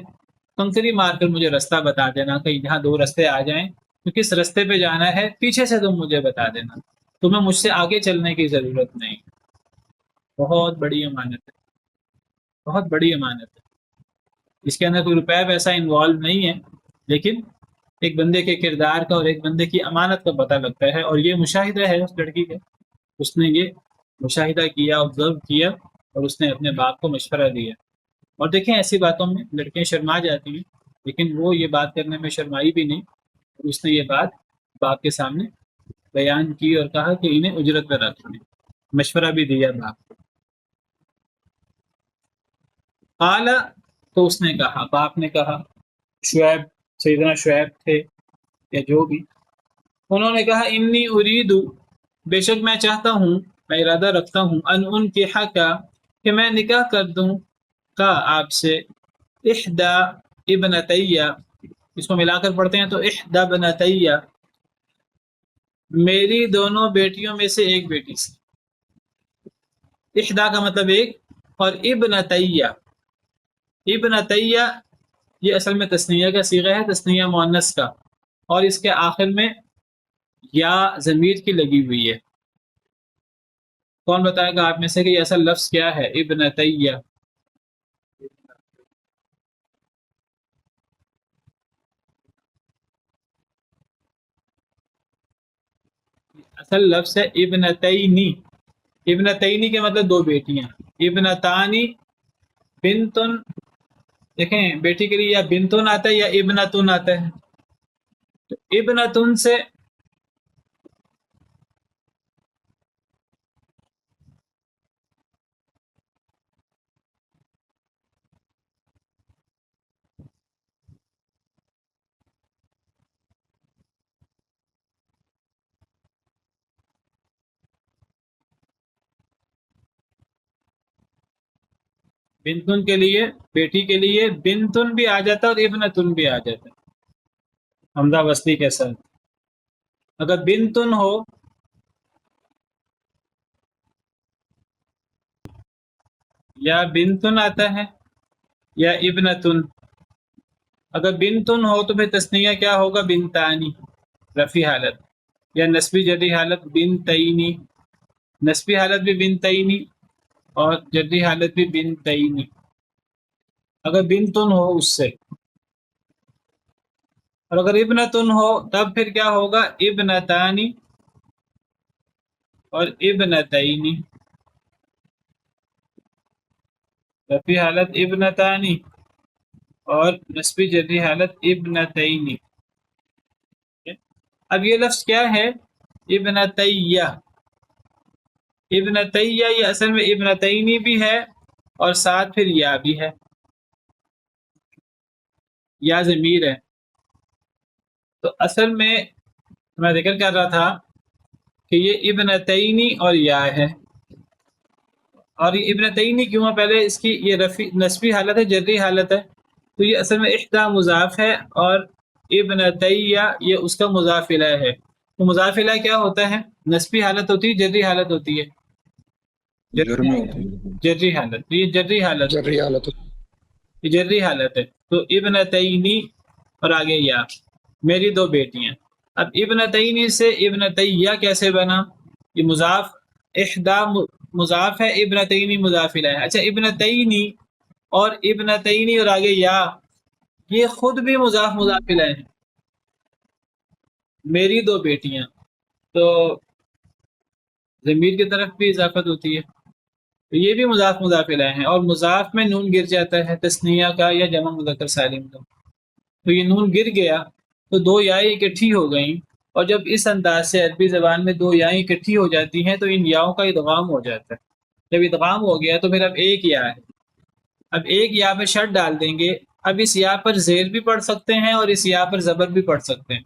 کنکری مار کر مجھے راستہ بتا دینا، کہیں جہاں 2 راستے آ جائیں تو کس راستے پہ جانا ہے پیچھے سے تم مجھے بتا دینا، تمہیں مجھ سے آگے چلنے کی ضرورت نہیں. بہت بڑی امانت ہے، بہت بڑی امانت ہے. اس کے اندر کوئی روپیہ پیسہ انوالو نہیں ہے، لیکن ایک بندے کے کردار کا اور ایک بندے کی امانت کا پتہ لگتا ہے. اور یہ مشاہدہ ہے اس لڑکی کا. اس نے یہ مشاہدہ کیا، آبزرو کیا اور اس نے اپنے باپ کو مشورہ دیا. اور دیکھیں ایسی باتوں میں لڑکیاں شرما جاتی ہیں، لیکن وہ یہ بات کرنے میں شرمائی بھی نہیں. اس نے یہ بات باپ کے سامنے بیان کی اور کہا کہ انہیں اجرت پر رکھ لیں. مشورہ بھی دیا باپ کو. قال، تو اس نے کہا، باپ نے کہا، شعیب، سیدنا شعیب تھے یا جو بھی، انہوں نے کہا انی اریدو، بے شک میں چاہتا ہوں، میں ارادہ رکھتا ہوں، ان کے حق کا، کہ میں نکاح کر دوں کا آپ سے، احدا ابنتیہ، اس کو ملا کر پڑھتے ہیں تو احدا ابنتیہ، میری دونوں بیٹیوں میں سے ایک بیٹی سے. احدا کا مطلب ایک، اور ابنتیہ، ابنتیہ یہ اصل میں تثنیہ کا صیغہ ہے، تثنیہ مؤنث کا، اور اس کے آخر میں یا ضمیر کی لگی ہوئی ہے. کون بتائے گا آپ میں سے کہ یہ اصل لفظ کیا ہے؟ ابنتیہ. اصل لفظ ہے ابنتینی. ابنتینی کے مطلب 2 بیٹیاں. ابنتانی بنتن، دیکھیں بیٹی کے لیے یا بنتن آتا ہے یا ابنتن آتا ہے. تو ابنتن سے بنتن کے لیے بیٹی کے لیے بنتن بھی آ جاتا ہے اور ابنتن بھی آ جاتا ہے حمزہ وصلی کے ساتھ. اگر بنتن ہو یا بنتن آتا ہے یا ابنتن. اگر بنتن ہو تو پھر تثنیہ کیا ہوگا؟ بنتانی رفع حالت، یا نسبی جری حالت بنتینی. نسبی حالت بھی بنتینی اور جری حالت بھی بنتینی اگر بنتن ہو اس سے. اور اگر ابنتن ہو تب پھر کیا ہوگا؟ ابنتانی اور ابنتینی. رفع حالت ابنتانی اور نسبی جری حالت ابنتینی. اب یہ لفظ کیا ہے؟ ابنتیہ. ابنتیہ یہ اصل میں ابنتینی بھی ہے اور ساتھ پھر یا بھی ہے، یا ضمیر ہے. تو اصل میں ذکر کر رہا تھا کہ یہ ابنتینی اور یا ہے. اور یہ ابنتینی کیوں ہے؟ پہلے اس کی یہ نسبی حالت ہے، جری حالت ہے، تو یہ اصل میں احدا مضاف ہے اور ابنتیہ یہ اس کا مضاف الیہ ہے. تو مضاف الیہ کیا ہوتا ہے؟ نسبی حالت ہوتی ہے، جری حالت ہوتی ہے. جرمی جری حالت، تو یہ جری حالت، جرری حالت. یہ جری حالت ہے. تو ابنتینی اور آگے یا میری دو بیٹیاں. اب ابنتینی سے ابنتیہ کیسے بنا؟ یہ مضاف احدا مضاف ہے، ابنتینی مضاف الیہ ہے. اچھا ابنتینی اور ابنتینی اور آگے یا یہ خود بھی مضاف الیہ ہے. میری دو بیٹیاں، تو ضمیر کی طرف بھی اضافت ہوتی ہے، تو یہ بھی مضاف الیہ ہے. اور مضاف میں نون گر جاتا ہے تثنیہ کا یا جمع مذکر سالم کا. تو یہ نون گر گیا تو دو یائیں اکٹھی ہو گئیں، اور جب اس انداز سے عربی زبان میں دو یائیں اکٹھی ہو جاتی ہیں تو ان یاؤں کا ادغام ہو جاتا ہے. جب ادغام ہو گیا تو پھر اب ایک یا ہے. اب ایک یا پہ شرط ڈال دیں گے. اب اس یا پر زیر بھی پڑھ سکتے ہیں اور اس یا پر زبر بھی پڑھ سکتے ہیں.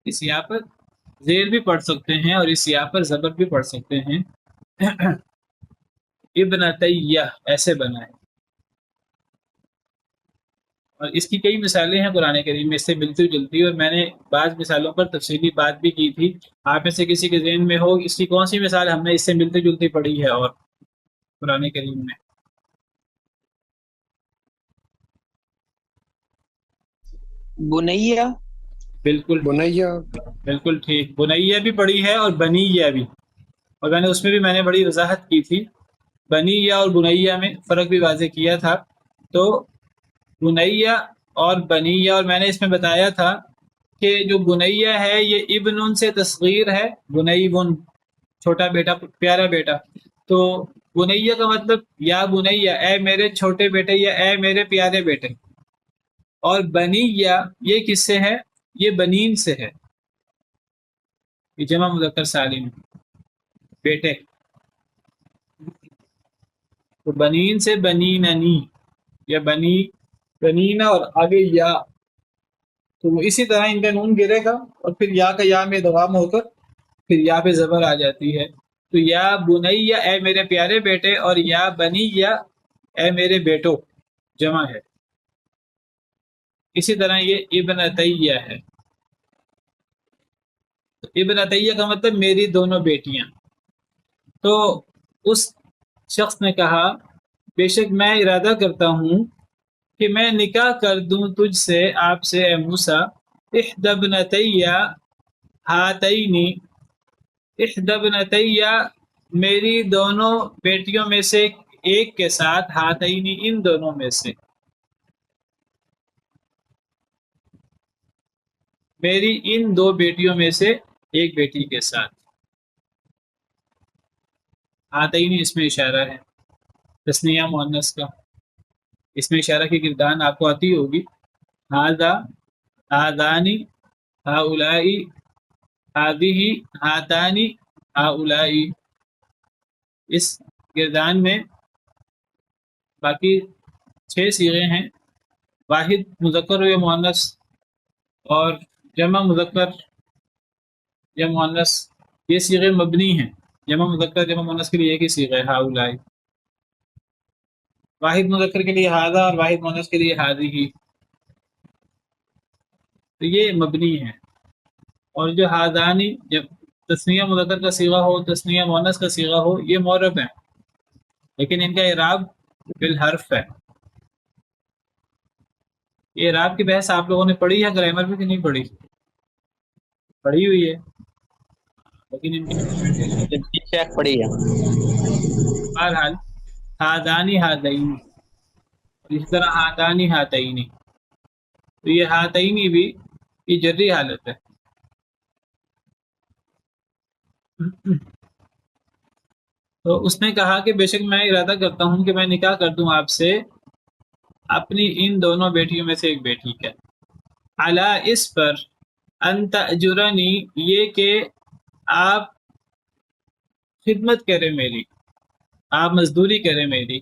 اس یا پر زیر بھی پڑھ سکتے ہیں اور اس یا پر زبر بھی پڑھ سکتے ہیں. ابنتیہ ایسے بنا ہے. اور اس کی کئی مثالیں ہیں قرآن کریم میں اس سے ملتی جلتی، اور میں نے بعض مثالوں پر تفصیلی بات بھی کی تھی. آپ میں سے کسی کے ذہن میں ہو اس کی کون سی مثال ہم نے اس سے ملتی جلتی پڑھی ہے اور قرآن کریم میں؟ بنیہ. بالکل بنیا. بالکل ٹھیک. بنیہ بھی پڑھی ہے اور بنیہ بھی، اور میں نے اس میں بھی میں نے بڑی وضاحت کی تھی. بنیہ اور بنیہ میں فرق بھی واضح کیا تھا. تو بنیہ اور بنیہ، اور میں نے اس میں بتایا تھا کہ جو بنیہ ہے یہ ابن سے تصغیر ہے. بنی بن چھوٹا بیٹا، پیارا بیٹا. تو بنیہ کا مطلب یا بنیہ اے میرے چھوٹے بیٹے یا اے میرے پیارے بیٹے. اور بنیہ یہ کس سے ہے؟ یہ بنین سے ہے، یہ جمع مذکر سالم بیٹے. تو بنین سے بنیننی یا بنینا اور آگے یا، تو وہ اسی طرح ان کا نون گرے گا اور پھر یا کا یا میں ادغام ہو کر پھر یا پہ زبر آ جاتی ہے. تو یا بنیہ اے میرے پیارے بیٹے اور یا بنیہ اے میرے بیٹو جمع ہے. اسی طرح یہ ابنتیہ ہے. ابنتیہ کا مطلب میری دونوں بیٹیاں. تو اس شخص نے کہا بے شک میں ارادہ کرتا ہوں کہ میں نکاح کر دوں تجھ سے، آپ سے اے موسیٰ، احدی ابنتی ہاتینی، احدی ابنتی میری دونوں بیٹیوں میں سے ایک کے ساتھ، ہاتینی ان دونوں میں سے، میری ان دو بیٹیوں میں سے ایک بیٹی کے ساتھ. ہاتینی اس میں اشارہ ہے تثنیہ مؤنث کا. اس میں اشارہ کی گردان آپ کو آتی ہوگی. ہاذا، ہاذانی، ہاؤلائی، ہذہ، ہاتانی، ہاؤلائی. اس گردان میں باقی 6 صیغے ہیں. واحد مذکر و مؤنث اور جمع مذکر یا مؤنث یہ صیغے مبنی ہیں. جمع مذکر جمع مؤنث کے لیے ایک ہی صیغہ ہے ہاؤلائی. واحد مذکر کے لیے ہاذا اور واحد مؤنث کے لیے ہذہ، تو یہ مبنی ہے. اور جو ہاذانی جب تثنیہ مذکر کا صیغہ ہو تثنیہ مؤنث کا صیغہ ہو یہ معرب ہے، لیکن ان کا اعراب بالحرف ہے. یہ اعراب کی بحث آپ لوگوں نے پڑھی ہے گرامر میں کہ نہیں پڑھی؟ پڑھی ہوئی ہے، لیکن ان کی شیخ پڑھی ہے. بہرحال ہادانی ہادئین، اس طرح ہادانی ہاتئینی، تو یہ ہاتئینی بھی یہ جری حالت ہے. تو اس نے کہا کہ بے شک میں ارادہ کرتا ہوں کہ میں نکاح کر دوں آپ سے اپنی ان دونوں بیٹیوں میں سے ایک بیٹی کا، علی اس پر ان تأجرنی یہ کہ آپ خدمت کریں میری، آپ مزدوری کریں میری،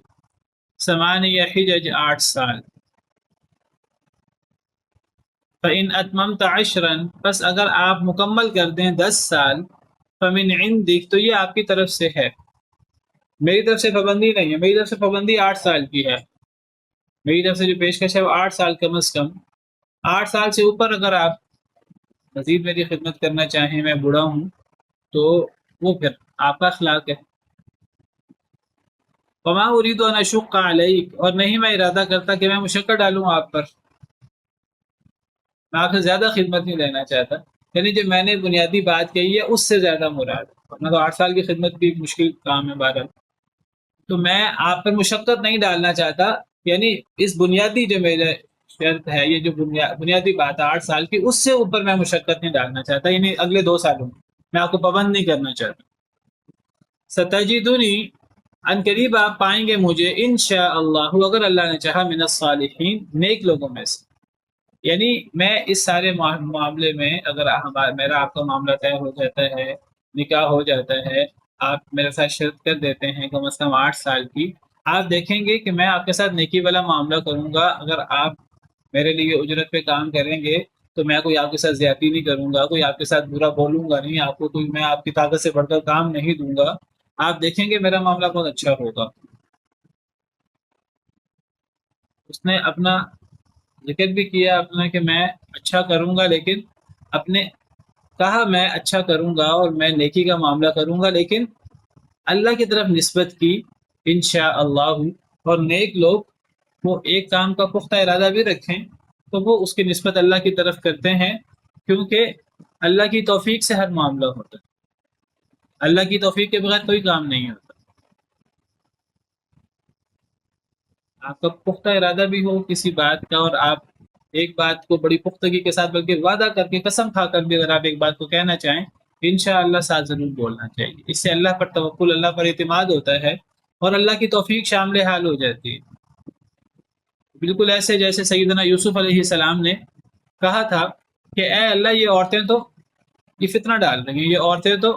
ثمانیہ حجج 8 سال. فَإِنْ أَتْمَمْتَ عَشْرًا پس اگر آپ مکمل کر دیں 10 سال، فَمِنْ عِنْدِكَ تو یہ آپ کی طرف سے ہے، میری طرف سے پابندی نہیں ہے. میری طرف سے پابندی 8 سال کی ہے، میری طرف سے جو پیشکش ہے وہ 8 سال کم از کم. 8 سال سے اوپر اگر آپ مزید میری خدمت کرنا چاہیں، میں بوڑھا ہوں، تو وہ پھر آپ کا اخلاق ہے. وما اريد ان اشق عليك اور نہیں میں ارادہ کرتا کہ میں مشقت ڈالوں آپ پر، میں آپ سے زیادہ خدمت نہیں لینا چاہتا. یعنی جو میں نے بنیادی بات کہی ہے اس سے زیادہ مراد، ورنہ تو 8 سال کی خدمت بھی مشکل کام ہے. بہرحال تو میں آپ پر مشقت نہیں ڈالنا چاہتا، یعنی اس بنیادی جو میرے شرط ہے، یہ جو بنیادی بات ہے 8 سال کی، اس سے اوپر میں مشقت نہیں ڈالنا چاہتا. یعنی اگلے 2 سالوں میں آپ کو پابند نہیں کرنا چاہتا. ستجدنی ان قریب آپ پائیں گے مجھے انشاءاللہ اگر اللہ نے چاہا من الصالحین نیک لوگوں میں سے. یعنی میں اس سارے معاملے میں اگر میرا آپ کا معاملہ طے ہو جاتا ہے، نکاح ہو جاتا ہے، آپ میرے ساتھ شرط کر دیتے ہیں کم از کم 8 سال کی، آپ دیکھیں گے کہ میں آپ کے ساتھ نیکی والا معاملہ کروں گا. اگر آپ میرے لیے اجرت پہ کام کریں گے تو میں کوئی آپ کے ساتھ زیادتی نہیں کروں گا، کوئی آپ کے ساتھ برا بولوں گا نہیں، آپ کو کوئی میں آپ کی طاقت سے بڑھ کر کام نہیں دوں گا. آپ دیکھیں گے میرا معاملہ بہت اچھا ہوگا. اس نے اپنا ذکر بھی کیا اپنا کہ میں اچھا کروں گا، لیکن اپنے کہا میں اچھا کروں گا اور میں نیکی کا معاملہ کروں گا، لیکن اللہ کی طرف نسبت کی انشاءاللہ. اور نیک لوگ وہ ایک کام کا پختہ ارادہ بھی رکھیں تو وہ اس کی نسبت اللہ کی طرف کرتے ہیں، کیونکہ اللہ کی توفیق سے ہر معاملہ ہوتا ہے. اللہ کی توفیق کے بغیر کوئی کام نہیں ہوتا. آپ کا پختہ ارادہ بھی ہو کسی بات کا، اور آپ ایک بات کو بڑی پختگی کے ساتھ بلکہ وعدہ کر کے قسم کھا کر بھی اگر آپ ایک بات کو کہنا چاہیں، انشاءاللہ ساتھ ضرور بولنا چاہیے. اس سے اللہ پر توکل، اللہ پر اعتماد ہوتا ہے اور اللہ کی توفیق شامل حال ہو جاتی ہے. بالکل ایسے جیسے سیدنا یوسف علیہ السلام نے کہا تھا کہ اے اللہ یہ عورتیں تو یہ فتنہ ڈال رہی ہیں، یہ عورتیں تو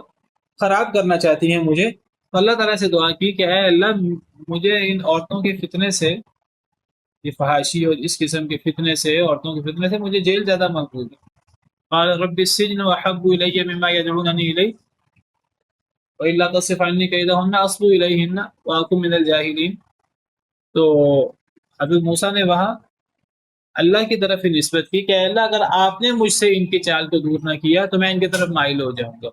خراب کرنا چاہتی ہیں مجھے. تو اللہ تعالیٰ سے دعا کی کہ اے اللہ مجھے ان عورتوں کے فتنے سے، یہ فحاشی اور اس قسم کے فتنے سے، عورتوں کے فتنے سے مجھے جیل زیادہ مقبول ہے. قال رب السجن واحب الی مما یدعوننی الیہ والا تصرف عنی کیدہن اصب الیہن واکن من الجاہلین. تو حضرت موسیٰ نے وہاں اللہ کی طرف ہی نسبت کی کہ اللہ اگر آپ نے مجھ سے ان کی چال کو دور نہ کیا تو میں ان کی طرف مائل ہو جاؤں گا،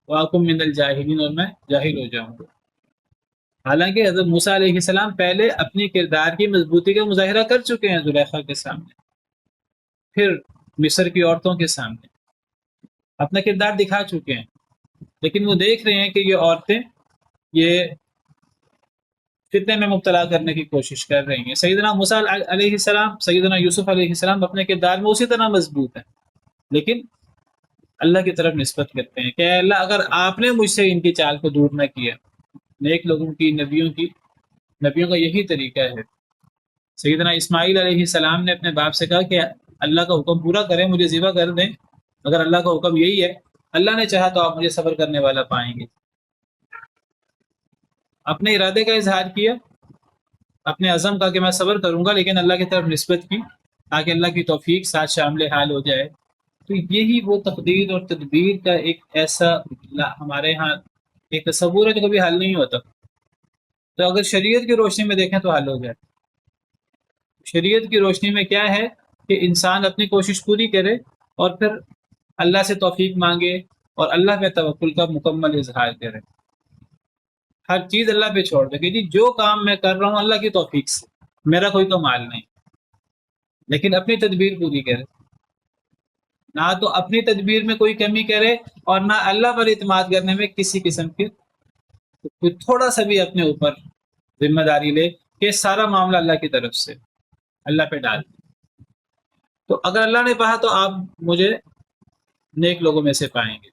واکن من الجاہلین، اور میں جاہل ہو جاؤں گا. حالانکہ حضرت موسیٰ علیہ السلام پہلے اپنی کردار کی مضبوطی کا مظاہرہ کر چکے ہیں زلیخا کے سامنے، پھر مصر کی عورتوں کے سامنے اپنا کردار دکھا چکے ہیں، لیکن وہ دیکھ رہے ہیں کہ یہ عورتیں یہ فتنے میں مبتلا کرنے کی کوشش کر رہی ہیں. سیدنا موسیٰ علیہ السلام، سیدنا یوسف علیہ السلام اپنے کردار میں اسی طرح مضبوط ہیں، لیکن اللہ کی طرف نسبت کرتے ہیں کہ اے اللہ اگر آپ نے مجھ سے ان کی چال کو دور نہ کیا. نیک لوگوں کی، نبیوں کا یہی طریقہ ہے. سیدنا اسماعیل علیہ السلام نے اپنے باپ سے کہا کہ اللہ کا حکم پورا کریں، مجھے ذبح کر دیں. اگر اللہ کا حکم یہی ہے، اللہ نے چاہا تو آپ مجھے صبر کرنے والا پائیں گے. اپنے ارادے کا اظہار کیا، اپنے عزم کا کہ میں صبر کروں گا، لیکن اللہ کی طرف نسبت کی تاکہ اللہ کی توفیق ساتھ شامل حال ہو جائے. تو یہی وہ تقدیر اور تدبیر کا ایک ایسا ہمارے ہاں ایک تصور ہے جو کبھی حل نہیں ہوتا. تو اگر شریعت کی روشنی میں دیکھیں تو حل ہو جاتا ہے۔ شریعت کی روشنی میں کیا ہے کہ انسان اپنی کوشش پوری کرے اور پھر اللہ سے توفیق مانگے اور اللہ پہ توکل کا مکمل اظہار کرے، ہر چیز اللہ پہ چھوڑ دے کہ جی جو کام میں کر رہا ہوں اللہ کی توفیق سے، میرا کوئی کمال نہیں، لیکن اپنی تدبیر پوری کرے، نہ تو اپنی تدبیر میں کوئی کمی کرے اور نہ اللہ پر اعتماد کرنے میں کسی قسم کی کوئی تھوڑا سا بھی اپنے اوپر ذمہ داری لے کہ سارا معاملہ اللہ کی طرف سے اللہ پہ ڈال دیں۔ تو اگر اللہ نے کہا تو آپ مجھے نیک لوگوں میں سے پائیں گے۔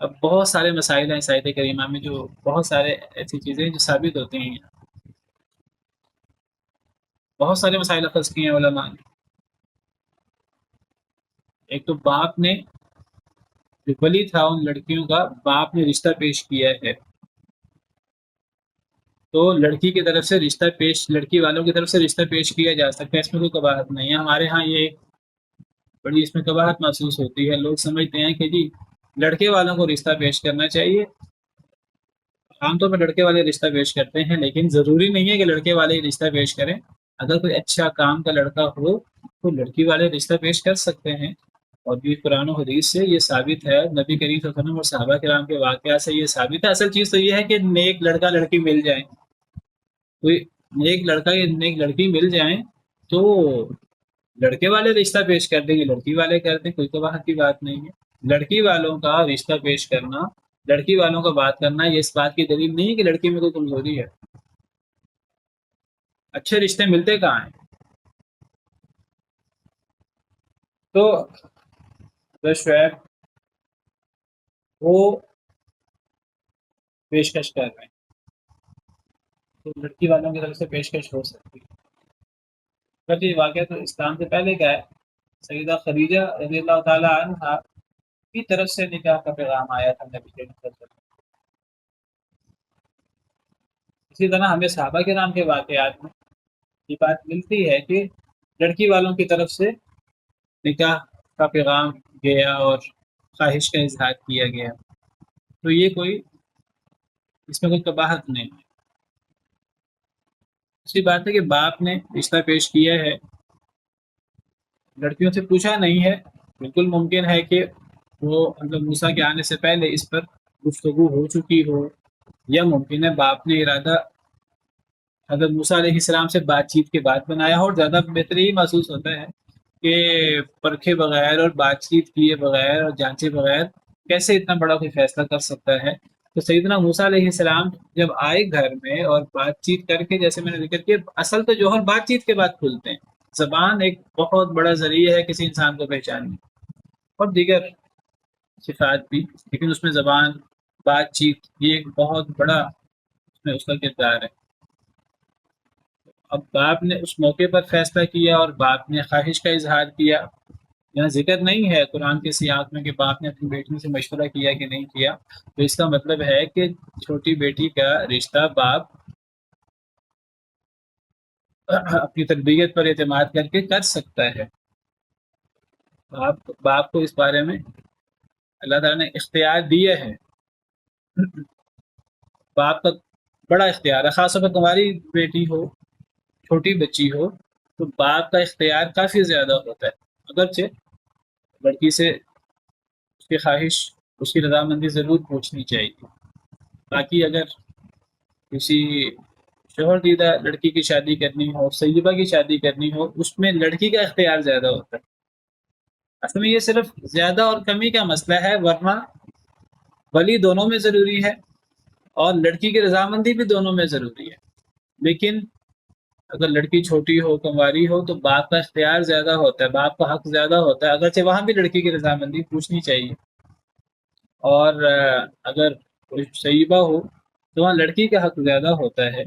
اب بہت سارے مسائل ہیں اس آیت کریمہ میں، جو بہت سارے ایسی چیزیں جو ثابت ہوتی ہیں، بہت سارے مسائل اخذ کیے ہیں علماء نے۔ ایک تو باپ نے، جو ولی تھا ان لڑکیوں کا، باپ نے رشتہ پیش کیا ہے تو لڑکی کی طرف سے رشتہ پیش، لڑکی والوں کی طرف سے رشتہ پیش کیا جا سکتا ہے، اس میں کوئی قباحت نہیں ہے۔ ہمارے ہاں یہ بڑی اس میں قباحت محسوس ہوتی ہے، لوگ سمجھتے ہیں کہ جی لڑکے والوں کو رشتہ پیش کرنا چاہیے۔ عام طور پر لڑکے والے رشتہ پیش کرتے ہیں، لیکن ضروری نہیں ہے کہ لڑکے والے ہی رشتہ پیش کریں۔ اگر کوئی اچھا کام کا لڑکا ہو تو لڑکی والے رشتہ پیش کر سکتے ہیں، اور بھی قرآن و حدیث سے یہ ثابت ہے، نبی کریم صلی اللہ علیہ وسلم اور صحابہ کرام کے واقعات سے یہ ثابت ہے۔ اصل چیز تو یہ ہے کہ نیک لڑکا لڑکی مل جائیں، کوئی نیک لڑکا یا نیک لڑکی مل جائیں تو لڑکے والے رشتہ پیش کر دیں گے، لڑکی والے کر دیں، کوئی قباحت کی بات نہیں ہے۔ لڑکی والوں کا رشتہ پیش کرنا، لڑکی والوں کا بات کرنا، یہ اس بات کی دلیل نہیں ہے کہ لڑکی میں کوئی کمزوری ہے۔ اچھے رشتے ملتے کہاں ہیں؟ تو شعیب وہ پیشکش کر رہے ہیں تو لڑکی والوں کی طرف سے پیشکش ہو سکتی ہے۔ بٹ یہ واقعہ تو اسلام سے پہلے کا ہے، سیدہ خدیجہ رضی اللہ تعالیٰ عنہا کی طرف سے نکاح کا پیغام آیا تھا نبی کریم صلی اللہ علیہ وسلم۔ اسی طرح ہمیں صحابہ کرام کے واقعات میں یہ بات ملتی ہے کہ لڑکی والوں کی طرف سے نکاح کا پیغام گیا اور خواہش کا اظہار کیا گیا، تو یہ کوئی اس میں کوئی قباحت نہیں ہے۔ اسی بات ہے کہ باپ نے رشتہ پیش کیا ہے، لڑکیوں سے پوچھا نہیں ہے، بالکل ممکن ہے کہ وہ مطلب موسیٰ کے آنے سے پہلے اس پر گفتگو ہو چکی ہو، یا ممکن ہے باپ نے ارادہ حضرت موسیٰ علیہ السلام سے بات چیت کے بعد بنایا ہو، اور زیادہ بہتر یہ محسوس ہوتا ہے کہ پرکھے بغیر اور بات چیت کیے بغیر اور جانچے بغیر کیسے اتنا بڑا کوئی فیصلہ کر سکتا ہے۔ تو سیدنا موسیٰ علیہ السلام جب آئے گھر میں اور بات چیت کر کے، جیسے میں نے ذکر کیا، اصل تو جوہر بات چیت کے بعد کھلتے ہیں۔ زبان ایک بہت بڑا ذریعہ ہے کسی انسان کو پہچاننے، اور دیگر صفات بھی، لیکن اس میں زبان، بات چیت، یہ ایک بہت بڑا اس کا کردار ہے۔ اب باپ نے اس موقع پر فیصلہ کیا اور باپ نے خواہش کا اظہار کیا، یہاں ذکر نہیں ہے قرآن کے سیاق میں کہ باپ نے اپنی بیٹی سے مشورہ کیا کہ نہیں کیا، تو اس کا مطلب ہے کہ چھوٹی بیٹی کا رشتہ باپ اپنی تربیت پر اعتماد کر کے کر سکتا ہے۔ باپ کو اس بارے میں اللہ تعالیٰ نے اختیار دیا ہے، باپ کا بڑا اختیار ہے، خاص طور پر تمہاری بیٹی ہو، چھوٹی بچی ہو، تو باپ کا اختیار کافی زیادہ ہوتا ہے۔ اگرچہ لڑکی سے اس کی خواہش، اس کی رضامندی ضرور پوچھنی چاہیے، باقی اگر کسی شوہر دیدہ لڑکی کی شادی کرنی ہو، سیدہ کی شادی کرنی ہو، اس میں لڑکی کا اختیار زیادہ ہوتا ہے۔ اصل میں یہ صرف زیادہ اور کمی کا مسئلہ ہے، ورنہ ولی دونوں میں ضروری ہے اور لڑکی کی رضامندی بھی دونوں میں ضروری ہے، لیکن اگر لڑکی چھوٹی ہو، کنواری ہو، تو باپ کا اختیار زیادہ ہوتا ہے، باپ کا حق زیادہ ہوتا ہے، اگرچہ وہاں بھی لڑکی کی رضامندی پوچھنی چاہیے۔ اور اگر کوئی شیبہ ہو تو وہاں لڑکی کا حق زیادہ ہوتا ہے،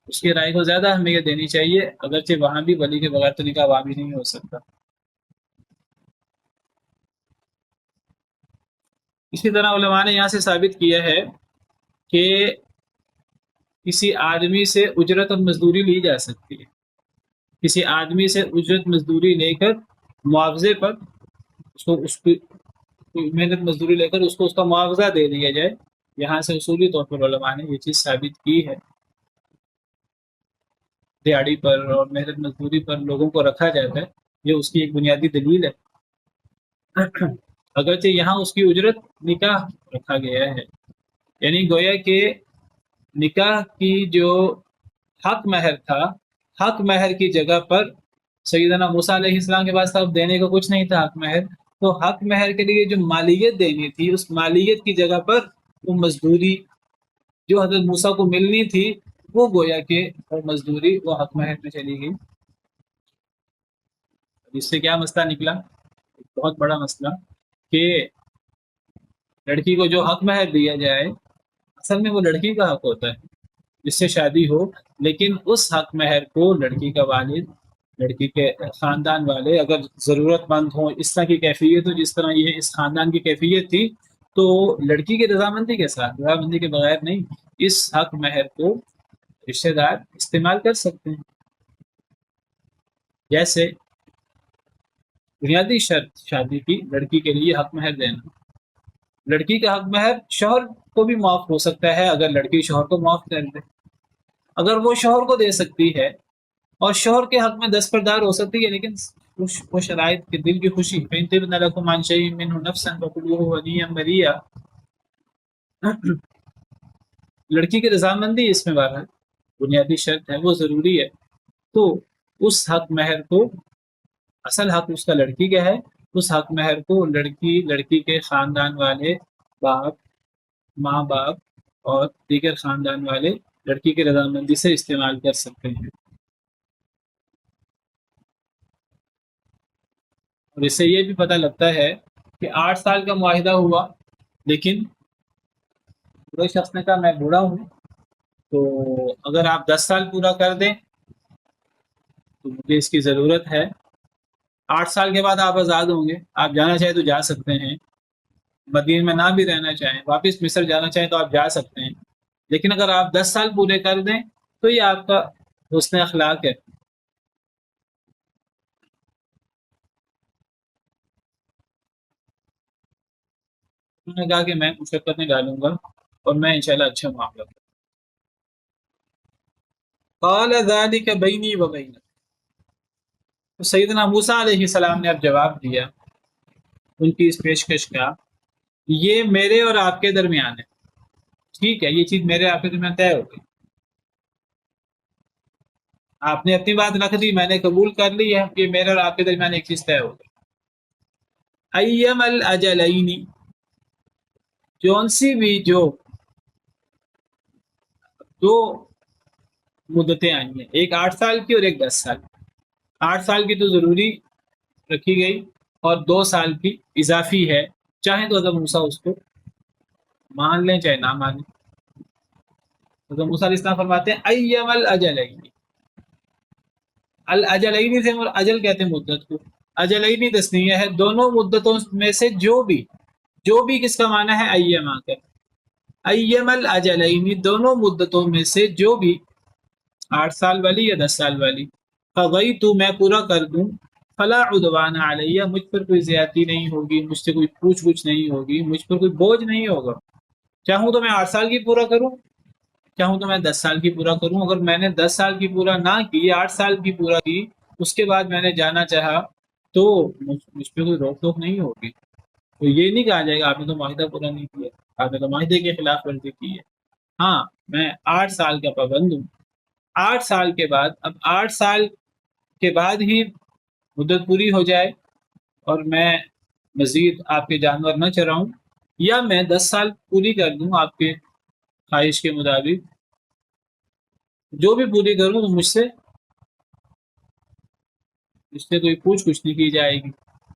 اس کی رائے کو زیادہ اہمیت دینی چاہیے، اگرچہ وہاں بھی ولی کے بغیر تو نکاح واقع نہیں ہو سکتا۔ اسی طرح علماء نے یہاں سے ثابت کیا ہے کہ کسی آدمی سے اجرت اور مزدوری لی جا سکتی ہے، کسی آدمی سے اجرت مزدوری لے کر معاوضے پر اس کی محنت مزدوری لے کر اس کو اس کا معاوضہ دے دیا جائے، یہاں سے اصولی طور پر علماء نے یہ چیز ثابت کی ہے، دیہڑی پر اور محنت مزدوری پر لوگوں کو رکھا جاتا ہے، یہ اس کی ایک بنیادی دلیل ہے۔ اگرچہ یہاں اس کی اجرت نکاح رکھا گیا ہے، یعنی گویا کہ نکاح کی جو حق مہر تھا، حق مہر کی جگہ پر سیدنا موسیٰ علیہ السلام کے پاس تب دینے کا کچھ نہیں تھا حق مہر، تو حق مہر کے لیے جو مالیت دینی تھی، اس مالیت کی جگہ پر وہ مزدوری جو حضرت موسیٰ کو ملنی تھی، وہ گویا کہ وہ مزدوری وہ حق مہر میں چلی گئی۔ اس سے کیا مسئلہ نکلا؟ ایک بہت بڑا مسئلہ کہ لڑکی کو جو حق مہر دیا جائے اصل میں وہ لڑکی کا حق ہوتا ہے جس سے شادی ہو، لیکن اس حق مہر کو لڑکی کا والد، لڑکی کے خاندان والے اگر ضرورت مند ہوں، اس طرح کی کیفیت ہو جس طرح یہ اس خاندان کی کیفیت تھی، تو لڑکی کی رضامندی کے ساتھ، رضامندی کے بغیر نہیں، اس حق مہر کو رشتہ دار استعمال کر سکتے ہیں۔ جیسے بنیادی شرط شادی کی لڑکی کے لیے حق مہر دینا، لڑکی کا حق مہر شوہر کو بھی معاف ہو سکتا ہے اگر لڑکی شوہر کو معاف کر دے، اگر وہ شوہر کو دے سکتی ہے اور شوہر کے حق میں دستبردار ہو سکتی ہے، لیکن وہ شرائط کے دل کی خوشی، فَإِن طِبْنَ لَكُمْ عَنْ شَيْءٍ مِّنْهُ نَفْسًا فَكُلُوهُ هَنِيئًا مَرِيئًا، لڑکی کی رضامندی اس میں بہرحال بنیادی شرط ہے، وہ ضروری ہے۔ تو اس حق مہر کو، اصل حق اس کا لڑکی کا ہے، اس حق مہر کو لڑکی کے خاندان والے، باپ، ماں باپ اور دیگر خاندان والے لڑکی کی رضامندی سے استعمال کر سکتے ہیں۔ اور اس سے یہ بھی پتہ لگتا ہے کہ 8 سال کا معاہدہ ہوا، لیکن بوڑھے شخص نے کہا میں بوڑھا ہوں، تو اگر آپ 10 سال پورا کر دیں تو مجھے اس کی ضرورت ہے، 8 سال کے بعد آپ آزاد ہوں گے، آپ جانا چاہیں تو جا سکتے ہیں، مدینے میں نہ بھی رہنا چاہیں، واپس مصر جانا چاہیں تو آپ جا سکتے ہیں، لیکن اگر آپ 10 سال پورے کر دیں تو یہ آپ کا حسن اخلاق ہے۔ انہوں نے کہا کہ میں مشقتیں ڈالوں گا اور میں انشاءاللہ اچھا معاملہ کروں۔ قال ذلك بینی و بینک، تو سیدنا موسیٰ علیہ السلام نے اب جواب دیا ان کی اس پیشکش کا، یہ میرے اور آپ کے درمیان ہے، ٹھیک ہے، یہ چیز میرے آپ کے درمیان طے ہو گئی، آپ نے اپنی بات رکھ دی، میں نے قبول کر لی ہے کہ میرے اور آپ کے درمیان ایک چیز طے ہو گئی۔ ایم الاجلین، جون سی بھی جو دو مدتیں آئی ہیں، ایک 8 سال کی اور ایک 10 سال، 8 سال کی تو ضروری رکھی گئی اور 2 سال کی اضافی ہے، چاہیں تو حضرت موسیٰ اس کو مان لیں چاہے نہ مانیں۔ حضرت موسیٰ علیہ السلام فرماتے ہیں ایم الاجلین، الاجلین سے اجل کہتے ہیں مدت کو، اجلین تسنیہ ہے، دونوں مدتوں میں سے جو بھی کس کا معنی ہے ایما کا، ایم الاجلین، دونوں مدتوں میں سے جو بھی 8 سال والی یا 10 سال والی، قضیت میں پورا کر دوں، فلا عدوان علیہ، مجھ پر کوئی زیادتی نہیں ہوگی، مجھ سے کوئی پوچھ گچھ نہیں ہوگی، مجھ پر کوئی بوجھ نہیں ہوگا، چاہوں تو میں 8 سال کی پورا کروں، چاہوں تو میں 10 سال کی پورا کروں، اگر میں نے 10 سال کی پورا نہ کی، 8 سال کی پورا کی، اس کے بعد میں نے جانا چاہا تو مجھ پہ کوئی روک ٹوک نہیں ہوگی، تو یہ نہیں کہا جائے گا آپ نے تو معاہدہ پورا نہیں کیا، آپ نے تو معاہدے کے خلاف ورزی کی ہے۔ ہاں میں 8 سال کا پابند ہوں، 8 سال کے بعد، اب 8 سال کے بعد ہی مدت پوری ہو جائے اور میں مزید آپ کے جانور نہ چراؤں، یا میں 10 سال پوری کر دوں آپ کے خواہش کے مطابق، جو بھی پوری کروں تو مجھ سے کوئی پوچھ گچھ نہیں کی جائے گی،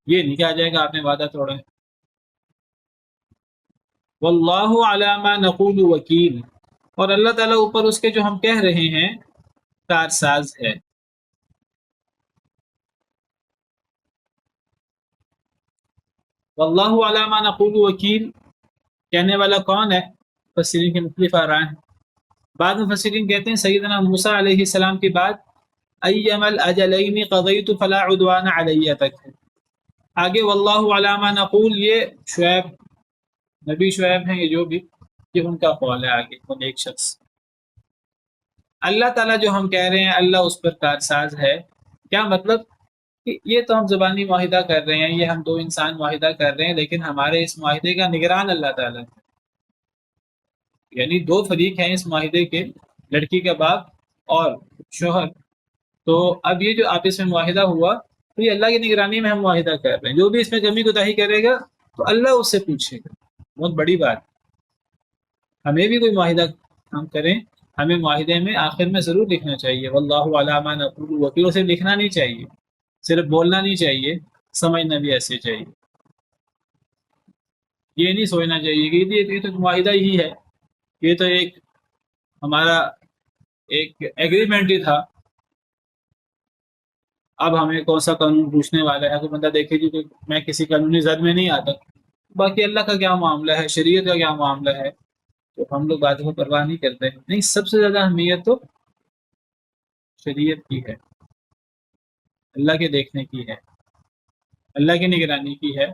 یہ نہیں کہا جائے گا آپ نے وعدہ توڑا ہے۔ واللہ علی ما نقول وکیل، اور اللہ تعالیٰ اوپر اس کے جو ہم کہہ رہے ہیں کارساز ہے۔ واللہ علی ما نقول وکیل، کہنے والا کون ہے؟ مفسرین کے مختلف آراء ہیں، بعض مفسرین کہتے ہیں سیدنا موسیٰ علیہ السلام کی بات ایم الاجلین قضیت فلا عدوان علیہ تک ہے، آگے واللہ علی ما نقول، یہ شعیب، نبی شعیب ہیں، یہ جو بھی یہ ان کا قول ہے آگے وہ ایک شخص. اللہ تعالیٰ جو ہم کہہ رہے ہیں اللہ اس پر کارساز ہے. کیا مطلب کہ یہ تو ہم زبانی معاہدہ کر رہے ہیں، یہ ہم دو انسان معاہدہ کر رہے ہیں، لیکن ہمارے اس معاہدے کا نگران اللہ تعالیٰ ہے. یعنی دو فریق ہیں اس معاہدے کے، لڑکی کا باپ اور شوہر. تو اب یہ جو آپس میں معاہدہ ہوا تو یہ اللہ کی نگرانی میں ہم معاہدہ کر رہے ہیں. جو بھی اس میں کمی کوتاہی کرے گا تو اللہ اس سے پوچھے گا. بہت بڑی بات. ہمیں بھی کوئی معاہدہ ہم کریں، ہمیں معاہدے میں آخر میں ضرور لکھنا چاہیے واللہ علی ما نقول وکیل. صرف لکھنا نہیں چاہیے، صرف بولنا نہیں چاہیے، سمجھنا بھی ایسے چاہیے. یہ نہیں سوچنا چاہیے کہ یہ تو معاہدہ ہی ہے، یہ تو ایک ہمارا ایک ایگریمنٹ ہی تھا، اب ہمیں کون سا قانون پوچھنے والا ہے. تو بندہ دیکھے جی کہ میں کسی قانونی زد میں نہیں آتا، باقی اللہ کا کیا معاملہ ہے، شریعت کا کیا معاملہ ہے، تو ہم لوگ باتوں کو پرواہ نہیں کرتے. نہیں، سب سے زیادہ اہمیت تو شریعت کی ہے، اللہ کے دیکھنے کی ہے، اللہ کی نگرانی کی ہے.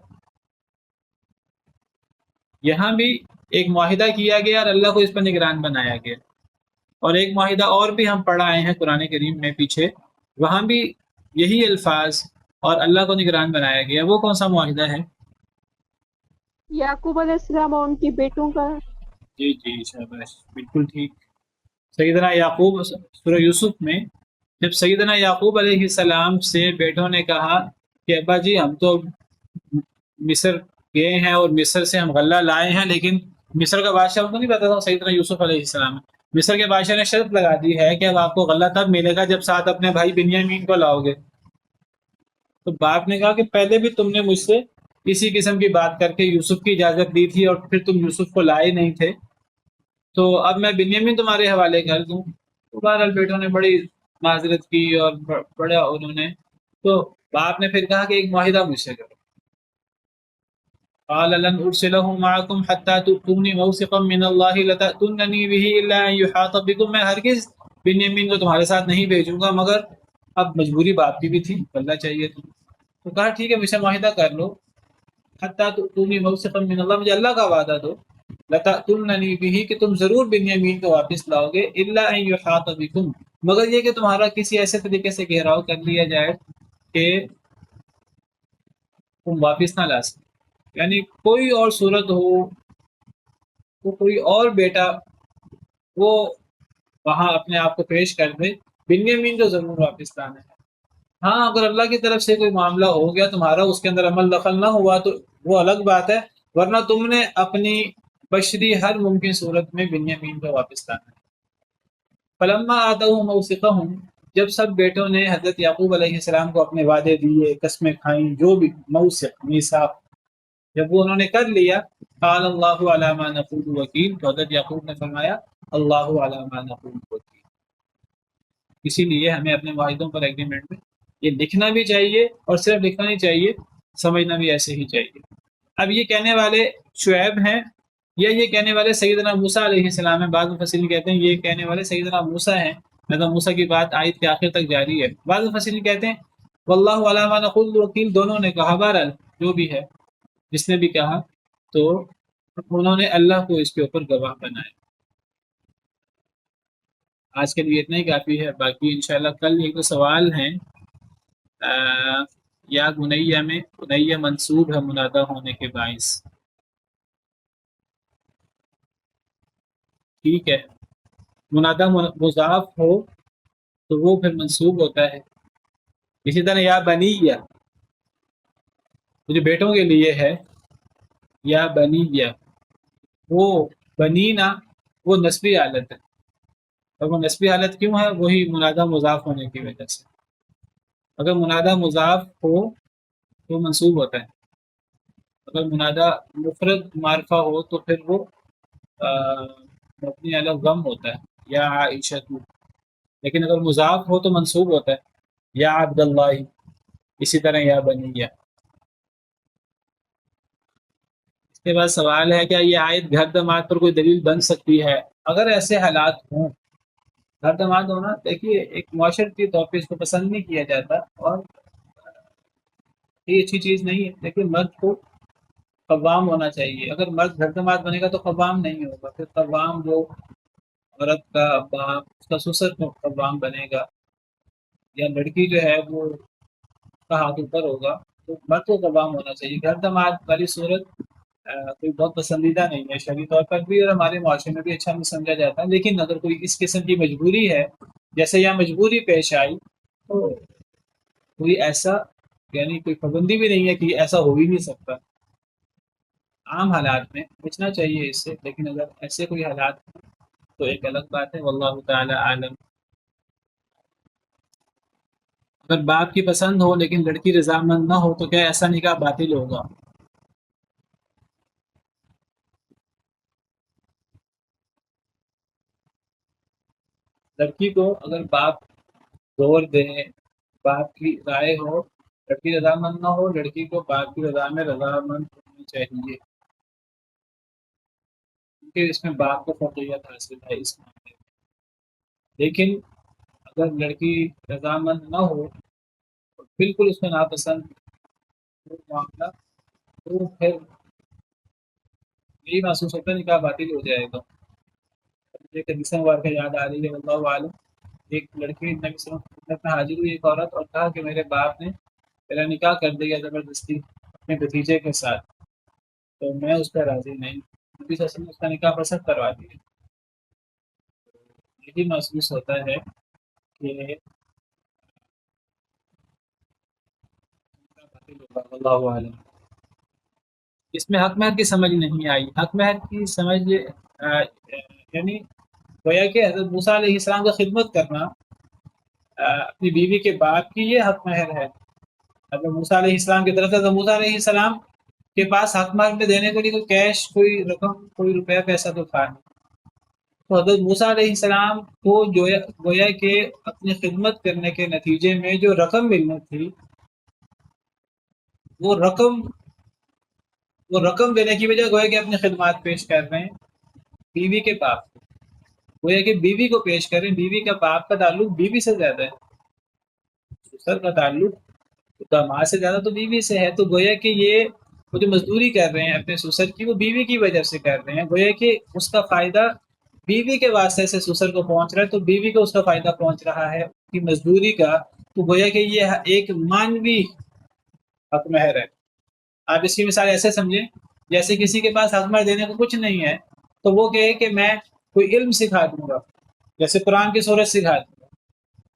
یہاں بھی ایک معاہدہ کیا گیا اور اللہ کو اس پر نگران بنایا گیا. اور ایک معاہدہ اور بھی ہم پڑھ آئے ہیں قرآن کریم میں پیچھے، وہاں بھی یہی الفاظ اور اللہ کو نگران بنایا گیا. وہ کون سا معاہدہ ہے؟ یعقوب علیہ السلام اور ان کے بیٹوں کا. جی جی شاباش، بالکل ٹھیک. سیدنا یعقوب سورہ یوسف میں جب سیدنا یعقوب علیہ السلام سے بیٹوں نے کہا کہ ابا جی ہم تو مصر گئے ہیں اور مصر سے ہم غلہ لائے ہیں، لیکن مصر کا بادشاہ ان کو نہیں پتا تھا سیدنا یوسف علیہ السلام. مصر کے بادشاہ نے شرط لگا دی ہے کہ اب آپ کو غلہ تب ملے گا جب ساتھ اپنے بھائی بنیامین کو لاؤ گے. تو باپ نے کہا کہ پہلے بھی تم نے مجھ سے اسی قسم کی بات کر کے یوسف کی اجازت دی تھی اور پھر تم یوسف کو لائے نہیں تھے، تو اب میں بنیامین تمہارے حوالے کر دوں. تو بہرحال بیٹوں نے بڑی معذرت کی اور بڑا انہوں نے، تو باپ نے پھر کہا کہ ایک معاہدہ مجھ سے کرو. قال لن ارسله معكم حتى تؤتوني موثقا من الله لتأتونني به الا ان يحاط بكم. میں ہرگز بنیامین کو تمہارے ساتھ نہیں بھیجوں گا، مگر اب مجبوری باپ کی بھی تھی، بلنا چاہیے تھی. تو کہا ٹھیک ہے مجھ سے معاہدہ کر لو. حتى تؤتوني موثقا من الله، مجھے اللہ کا وعدہ دو، لتأتونني به کہ تم ضرور بنیامین کو واپس لاؤ گے، الا ان يحاط بكم، مگر یہ کہ تمہارا کسی ایسے طریقے سے گھیراؤ کر لیا جائے کہ تم واپس نہ لا سکتے. یعنی کوئی اور صورت ہو تو کوئی اور بیٹا وہ وہاں اپنے آپ کو پیش کر دے، بنیامین کو ضرور واپس لانا ہے. ہاں اگر اللہ کی طرف سے کوئی معاملہ ہو گیا تمہارا، اس کے اندر عمل دخل نہ ہوا تو وہ الگ بات ہے، ورنہ تم نے اپنی بشری ہر ممکن صورت میں بنیامین کو واپس لانا ہے. فلما آتوہ موثقہم، جب سب بیٹوں نے حضرت یعقوب علیہ السلام کو اپنے وعدے دیے، قسمیں کھائیں، جو بھی موثق میثاق، جب وہ انہوں نے کر لیا، قال اللہ علی ما نقول وکیل، تو حضرت یعقوب نے فرمایا اللہ علی ما نقول وکیل. اسی لیے ہمیں اپنے معاہدوں پر ایگریمنٹ میں یہ لکھنا بھی چاہیے، اور صرف لکھنا نہیں چاہیے، سمجھنا بھی ایسے ہی چاہیے. اب یہ کہنے والے شعیب ہیں یا یہ کہنے والے سیدنا موسیٰ علیہ السلام ہیں؟ بعض مفسرین کہتے ہیں یہ کہنے والے سیدنا موسیٰ ہیں. حضرت موسیٰ کی بات آیت کے آخر تک جاری ہے. بعض مفسرین کہتے ہیں واللہ علی ما نقول وکیل، دونوں نے کہا. بہرحال جو بھی ہے، جس نے بھی کہا، تو انہوں نے اللہ کو اس کے اوپر گواہ بنایا. آج کے لیے اتنا ہی کافی ہے، باقی انشاءاللہ کل ایک دو سوال ہیں. یا بنیہ میں بنیہ منصوب ہے منادہ ہونے کے باعث، ٹھیک ہے. منادہ مضاف ہو تو وہ پھر منصوب ہوتا ہے. اسی طرح یا بنیہ جو بیٹوں کے لیے ہے، یا بنیہ، وہ بنینا وہ نسبی حالت ہے. اور وہ نسبی حالت کیوں ہے؟ وہی منادہ مضاف ہونے کی وجہ سے. اگر منادہ مضاف ہو تو منصوب ہوتا ہے، اگر منادہ مفرد معرفہ ہو تو پھر وہ مبنی علی ضم ہوتا ہے، یا عائشہ. لیکن اگر مضاف ہو تو منصوب ہوتا ہے، یا عبد اللہ. اسی طرح یا بنیہ. اس کے بعد سوال ہے کیا یہ آیت گھر داماد پر کوئی دلیل بن سکتی ہے؟ اگر ایسے حالات ہوں، گھر داماد ہونا دیکھیے ایک معاشرتی طور پہ اس کو پسند نہیں کیا جاتا، اور یہ اچھی چیز نہیں ہے. دیکھیے مرد کو قوام ہونا چاہیے. اگر مرد گھر داماد بنے گا تو قوام نہیں ہوگا، پھر قوام وہ عورت کا باپ اس کا سسر کو قوام بنے گا، یا لڑکی جو ہے وہ کا ہاتھ اوپر ہوگا. تو مرد کو قوام ہونا چاہیے. گھر داماد والی صورت کوئی بہت پسندیدہ نہیں ہے شرعی طور پر بھی، اور ہمارے معاشرے میں بھی اچھا نہیں سمجھا جاتا. لیکن اگر کوئی اس قسم کی مجبوری ہے، جیسے یہاں مجبوری پیش آئی، تو کوئی ایسا یعنی کوئی پابندی بھی نہیں ہے کہ ایسا ہو ہی نہیں سکتا. عام حالات میں بچنا چاہیے اس سے، لیکن اگر ایسے کوئی حالات تو ایک الگ بات ہے. واللہ تعالی عالم. اگر باپ کی پسند ہو لیکن لڑکی رضامند نہ ہو تو کیا ایسا نکاح باطل ہوگا؟ لڑکی کو اگر باپ زور دے، باپ کی رائے ہو، لڑکی رضامند نہ ہو، لڑکی کو باپ کی رضا میں رضامند ہونی چاہیے، کیونکہ اس میں باپ کو فوقیت حاصل ہے اس معاملے میں. لیکن اگر لڑکی رضامند نہ ہو، بالکل اس میں ناپسند وہ معاملہ، تو پھر یہی محسوس ہوتا ہے نکاح باطل ہو جائے گا. مجھے ایک حدیث مبارکہ یاد آ رہی ہے، واللہ عالم. ایک لڑکی نبی صلی اللہ علیہ وسلم میں حاضر ہوئی ایک عورت، اور کہا کہ میرے باپ نے میرا نکاح کر دیا زبردستی اپنے بھتیجے کے ساتھ، تو میں اس پر راضی نہیں. نبی صلی اللہ علیہ وسلم نے اس کا نکاح فسخ کروا دیا. یہی محسوس ہوتا ہے کہ اللہ عالم. اس میں حق مہر کی سمجھ نہیں آئی. حق مہر کی سمجھ یعنی گویا کہ حضرت موسیٰ علیہ السلام کا خدمت کرنا اپنی بیوی کے باپ کی، یہ حق مہر ہے. حضرت موسیٰ علیہ السلام کی طرف سے حضرت موسیٰ علیہ السلام کے پاس حق مہر میں دینے کے لیے کوئی کیش، کوئی رقم، کوئی روپیہ پیسہ تو تھا نہیں. تو حضرت موسیٰ علیہ السلام کو گویا کہ اپنی خدمت کرنے کے نتیجے میں جو رقم ملنی تھی، وہ رقم دینے کی وجہ گویا کہ اپنی خدمات پیش کر رہے ہیں بیوی کے باپ کو. گویا کہ بیوی کو پیش کریں. بیوی کا باپ کا تعلق بیوی سے زیادہ ہے، سسر کا تعلق داماد سے زیادہ تو بیوی سے ہے. تو گویا کہ یہ وہ جو مزدوری کر رہے ہیں اپنے سسر کی، وہ بیوی کی وجہ سے کر رہے ہیں. گویا کہ اس کا فائدہ بیوی کے واسطے سے سسر کو پہنچ رہا ہے، تو بیوی کو اس کا فائدہ پہنچ رہا ہے اس کی مزدوری کا. تو گویا کہ یہ ایک مانوی حق مہر ہے. آپ اس کی مثال ایسے سمجھیں جیسے کسی کے پاس حق مہر دینے کو کچھ نہیں ہے، تو وہ کہے کہ میں کوئی علم سکھا دوں گا، جیسے قرآن کی سورت سکھا دوں گا.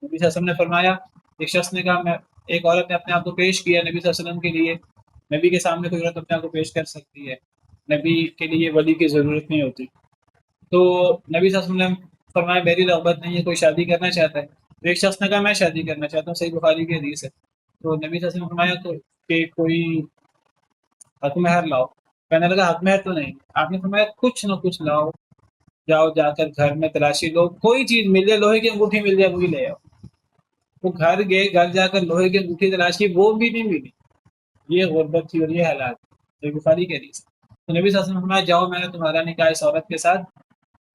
نبی صلی اللہ علیہ وسلم نے فرمایا، ایک شخص نے کہا، میں ایک عورت نے اپنے آپ کو پیش کیا نبی صلی اللہ علیہ وسلم کے لیے. نبی کے سامنے کوئی عورت اپنے آپ کو پیش کر سکتی ہے، نبی کے لیے ولی کی ضرورت نہیں ہوتی. تو نبی صلی اللہ علیہ وسلم نے فرمایا میری رغبت نہیں ہے، کوئی شادی کرنا چاہتا ہے. تو ایک شخص نے کہا میں شادی کرنا چاہتا ہوں، صحیح بخاری کی حدیث ہے. تو نبی صلی اللہ علیہ وسلم نے فرمایا کہ کوئی حق مہر لاؤ. کہنے لگا حق مہر تو نہیں. آپ نے فرمایا کچھ نہ کچھ لاؤ، جاؤ جا کر گھر میں تلاشی لو، کوئی چیز مل جائے، لوہے کی انگوٹھی مل جائے وہی لے آؤ. وہ گھر گئے، گھر جا کر لوہے کی انگوٹھی تلاشی، وہ بھی نہیں ملی. یہ غربت تھی اور یہ حالات جو بخاری کے حدیث. تو نبی صلی اللہ علیہ وسلم نے فرمایا جاؤ، میں نے تمہارا نکاح اس عورت کے ساتھ،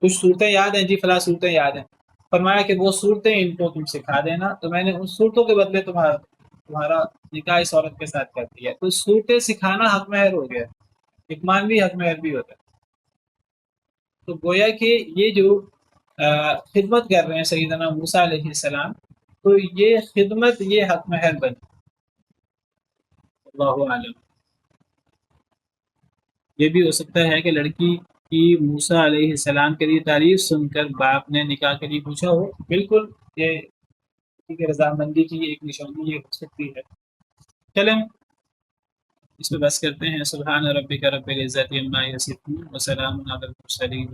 کچھ صورتیں یاد ہیں جی، فلاں صورتیں یاد ہیں. فرمایا کہ وہ صورتیں ان کو تم سکھا دینا. تو میں نے ان صورتوں کے بدلے تمہارا نکاح اس عورت کے ساتھ کر دیا. تو صورتیں سکھانا حق مہر ہو گیا، ایک مانوی حق مہر بھی ہوتا ہے. تو گویا کہ یہ جو خدمت کر رہے ہیں سیدنا موسیٰ علیہ السلام، تو یہ خدمت یہ حق مہر بنی. اللہ عالم. یہ بھی ہو سکتا ہے کہ لڑکی کی موسیٰ علیہ السلام کے لیے تعریف سن کر باپ نے نکاح کے لیے پوچھا ہو. بالکل یہ رضامندی کی ایک نشانی یہ ہو سکتی ہے. چلیں اس پہ بس کرتے ہیں. سبحان ربک رب العزت عما یصفون وسلام علی المرسلین.